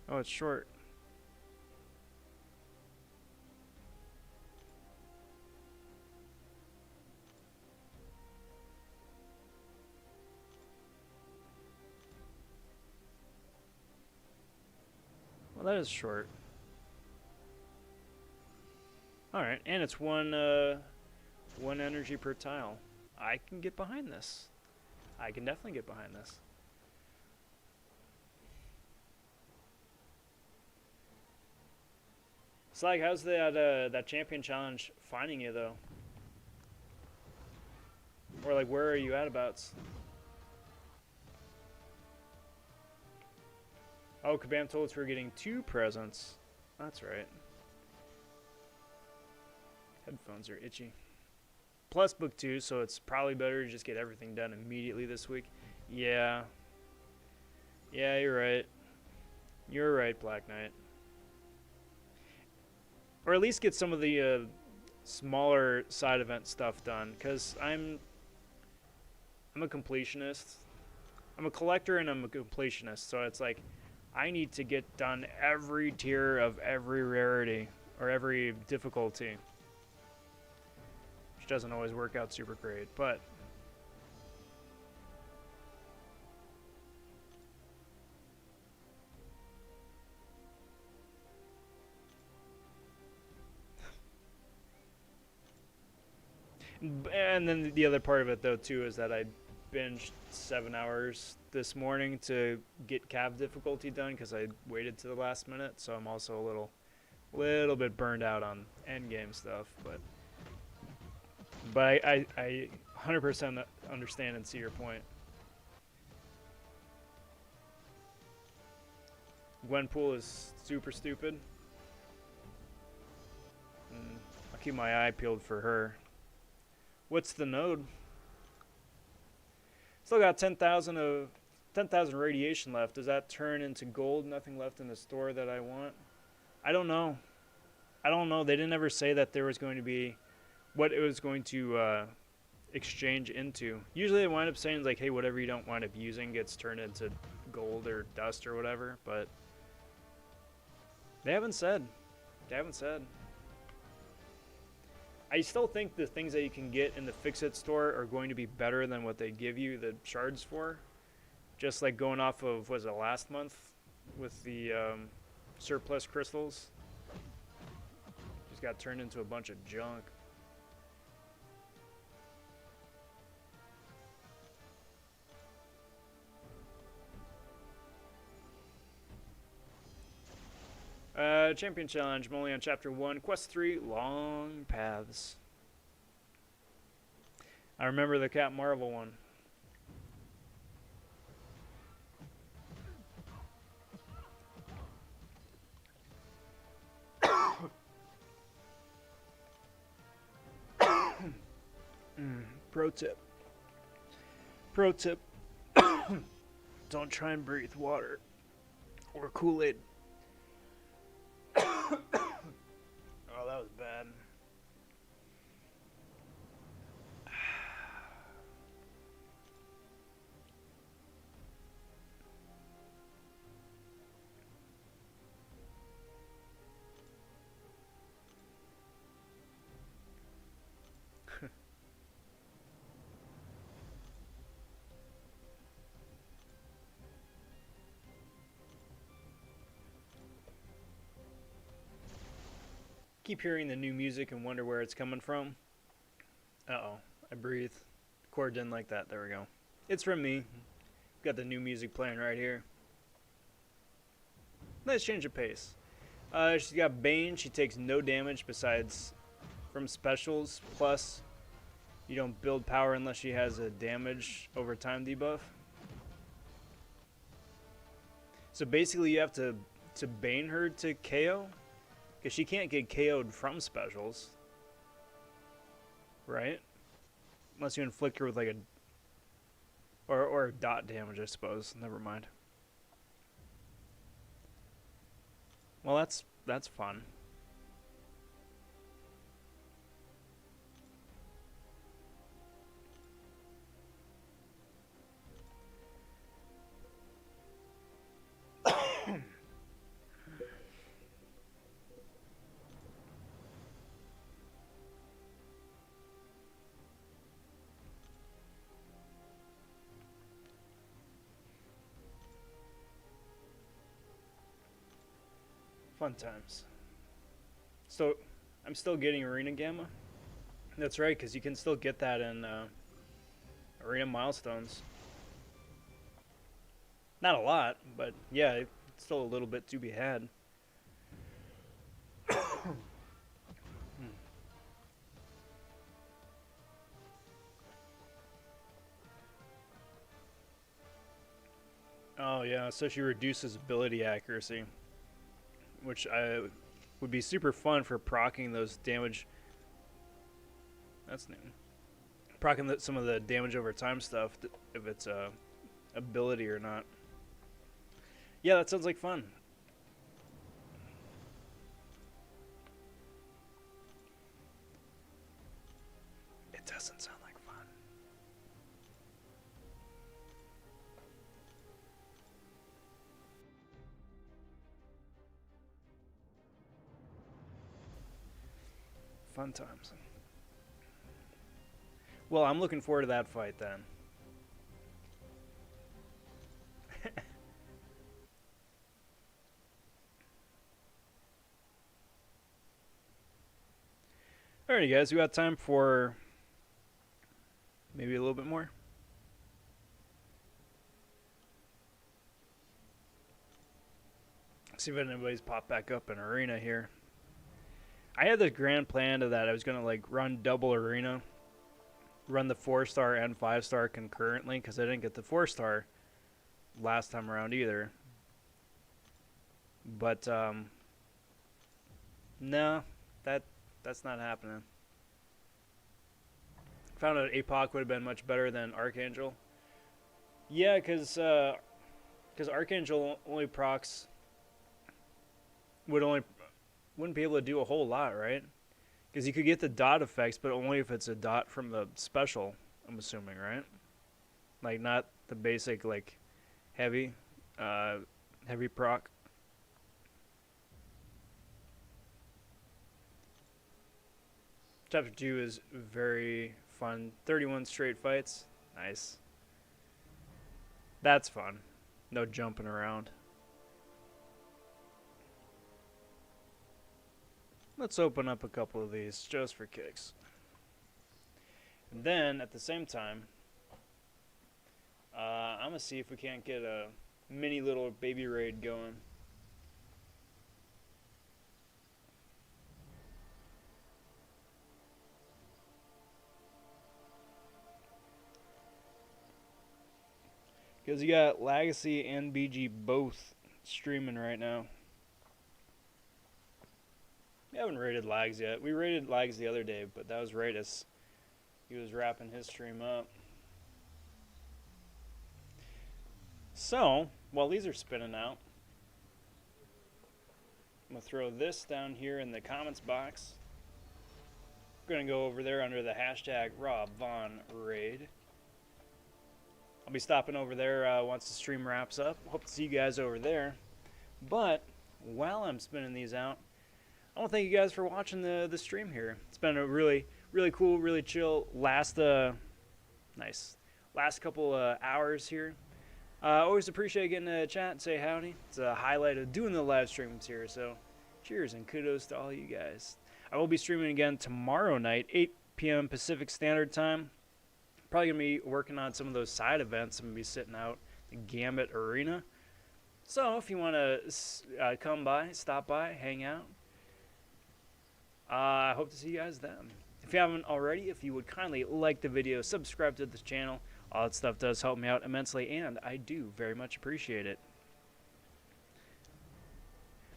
Oh, it's short. Well, that is short. Alright, and it's one energy per tile. I can get behind this. I can definitely get behind this. Slag, how's that champion challenge finding you though? Or like, where are you at abouts? Oh, Kabam told us we're getting 2 presents. That's right. Headphones are itchy. Plus book 2, so it's probably better to just get everything done immediately this week. Yeah. Yeah, you're right. You're right, Black Knight. Or at least get some of the smaller side event stuff done, because I'm a completionist. I'm a collector and I'm a completionist, so it's like I need to get done every tier of every rarity or every difficulty, which doesn't always work out super great, but and then the other part of it though too is that I binged 7 hours this morning to get cav difficulty done because I waited to the last minute, so I'm also a little bit burned out on end game stuff, but I 100% understand and see your point. Gwenpool is super stupid. I'll keep my eye peeled for her. What's the node? Still got 10,000 of 10,000 radiation left. Does that turn into gold? Nothing left in the store that I want? I don't know. I don't know. They didn't ever say that there was going to be what it was going to exchange into. Usually they wind up saying like, hey, whatever you don't wind up using gets turned into gold or dust or whatever, but they haven't said. They haven't said. I still think the things that you can get in the Fix-It store are going to be better than what they give you the shards for. Just like going off of, was it last month with the surplus crystals? Just got turned into a bunch of junk. Champion Challenge. I'm only on Chapter 1. Quest 3, Long Paths. I remember the Cap Marvel one. Pro tip. Pro tip. Don't try and breathe water or Kool-Aid. Oh, that was bad. Keep hearing the new music and wonder where it's coming from. Uh-oh, I breathed. The cord didn't like that. There we go. It's from me. Got the new music playing right here. Nice change of pace. She's got Bane. She takes no damage besides from specials. Plus, you don't build power unless she has a damage over time debuff. So basically you have to Bane her to KO. Because she can't get KO'd from specials. Right? Unless you inflict her with like a... Or dot damage, I suppose. Never mind. Well, that's fun. Fun times. So, I'm still getting Arena Gamma. That's right, because you can still get that in Arena Milestones. Not a lot, but yeah, it's still a little bit to be had. Oh yeah, so she reduces ability accuracy, which would be super fun for proccing those damage. That's new. Proccing some of the damage over time stuff, if it's ability or not. Yeah, that sounds like fun. It doesn't sound like fun. Fun times. Well, I'm looking forward to that fight then. Alrighty guys, we got time for maybe a little bit more. See if anybody's popped back up in Arena here. I had the grand plan of that I was gonna like run double Arena, run the 4-star and 5-star concurrently, because I didn't get the 4-star last time around either. But no, that's not happening. Found out APOC would have been much better than Archangel. Yeah, because Archangel only procs wouldn't be able to do a whole lot, right? Because you could get the dot effects, but only if it's a dot from the special. I'm assuming, right? Like not the basic like heavy, heavy proc. Chapter 2 is very fun. 31 straight fights. Nice. That's fun. No jumping around. Let's open up a couple of these just for kicks. And then, at the same time, I'm going to see if we can't get a mini little baby raid going. Because you got Legacy and BG both streaming right now. We haven't rated Lags yet. We rated Lags the other day, but that was right as he was wrapping his stream up. So, while these are spinning out, I'm going to throw this down here in the comments box. We're going to go over there under the hashtag RobVonRaid. I'll be stopping over there once the stream wraps up. Hope to see you guys over there. But while I'm spinning these out, I want to thank you guys for watching the stream here. It's been a really cool, really chill last couple hours here. Always appreciate getting to chat and say howdy. It's a highlight of doing the live streams here. So cheers and kudos to all you guys. I will be streaming again tomorrow night, 8 p.m. Pacific Standard Time. Probably going to be working on some of those side events. I'm going to be sitting out the Gambit Arena. So if you want to come by, stop by, hang out, I hope to see you guys then. If you haven't already, if you would kindly like the video, subscribe to the channel. All that stuff does help me out immensely, and I do very much appreciate it.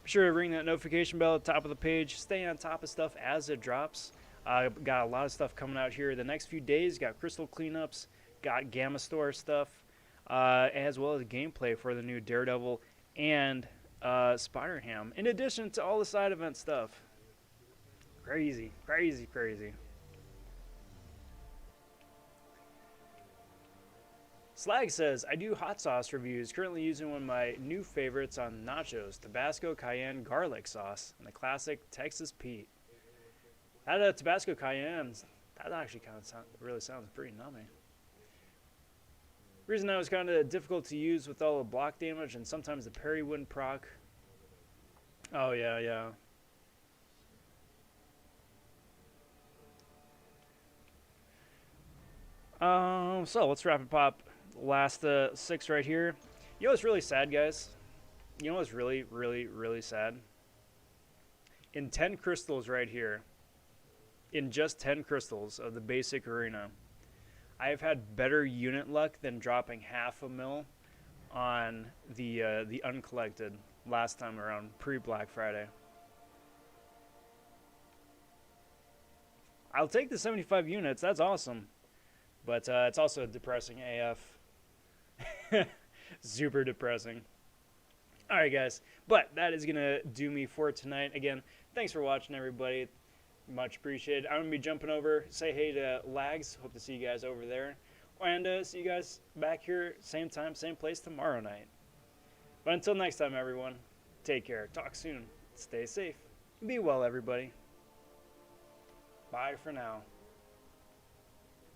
Be sure to ring that notification bell at the top of the page. Stay on top of stuff as it drops. Got a lot of stuff coming out here the next few days. Got crystal cleanups, got Gamma Store stuff, as well as gameplay for the new Daredevil and Spider-Ham, in addition to all the side event stuff. Crazy, crazy, crazy. Slag says, I do hot sauce reviews, currently using one of my new favorites on nachos, Tabasco Cayenne Garlic Sauce, and the classic Texas Pete. That Tabasco Cayenne, that actually kind of really sounds pretty nummy. Reason that was kind of difficult to use with all the block damage, and sometimes the parry wouldn't proc. Oh, yeah, yeah. So let's rapid pop last 6 right here. You know what's really sad, guys? You know what's really sad? In 10 crystals right here, in just 10 crystals of the basic arena, I have had better unit luck than dropping $500,000 on the uncollected last time around, pre-Black Friday. I'll take the 75 units, that's awesome. But it's also depressing AF. Super depressing. Alright guys, but that is going to do me for tonight. Again, thanks for watching everybody. Much appreciated. I'm going to be jumping over, say hey to Lags. Hope to see you guys over there. And see you guys back here, same time, same place tomorrow night. But until next time everyone, take care. Talk soon. Stay safe. Be well everybody. Bye for now.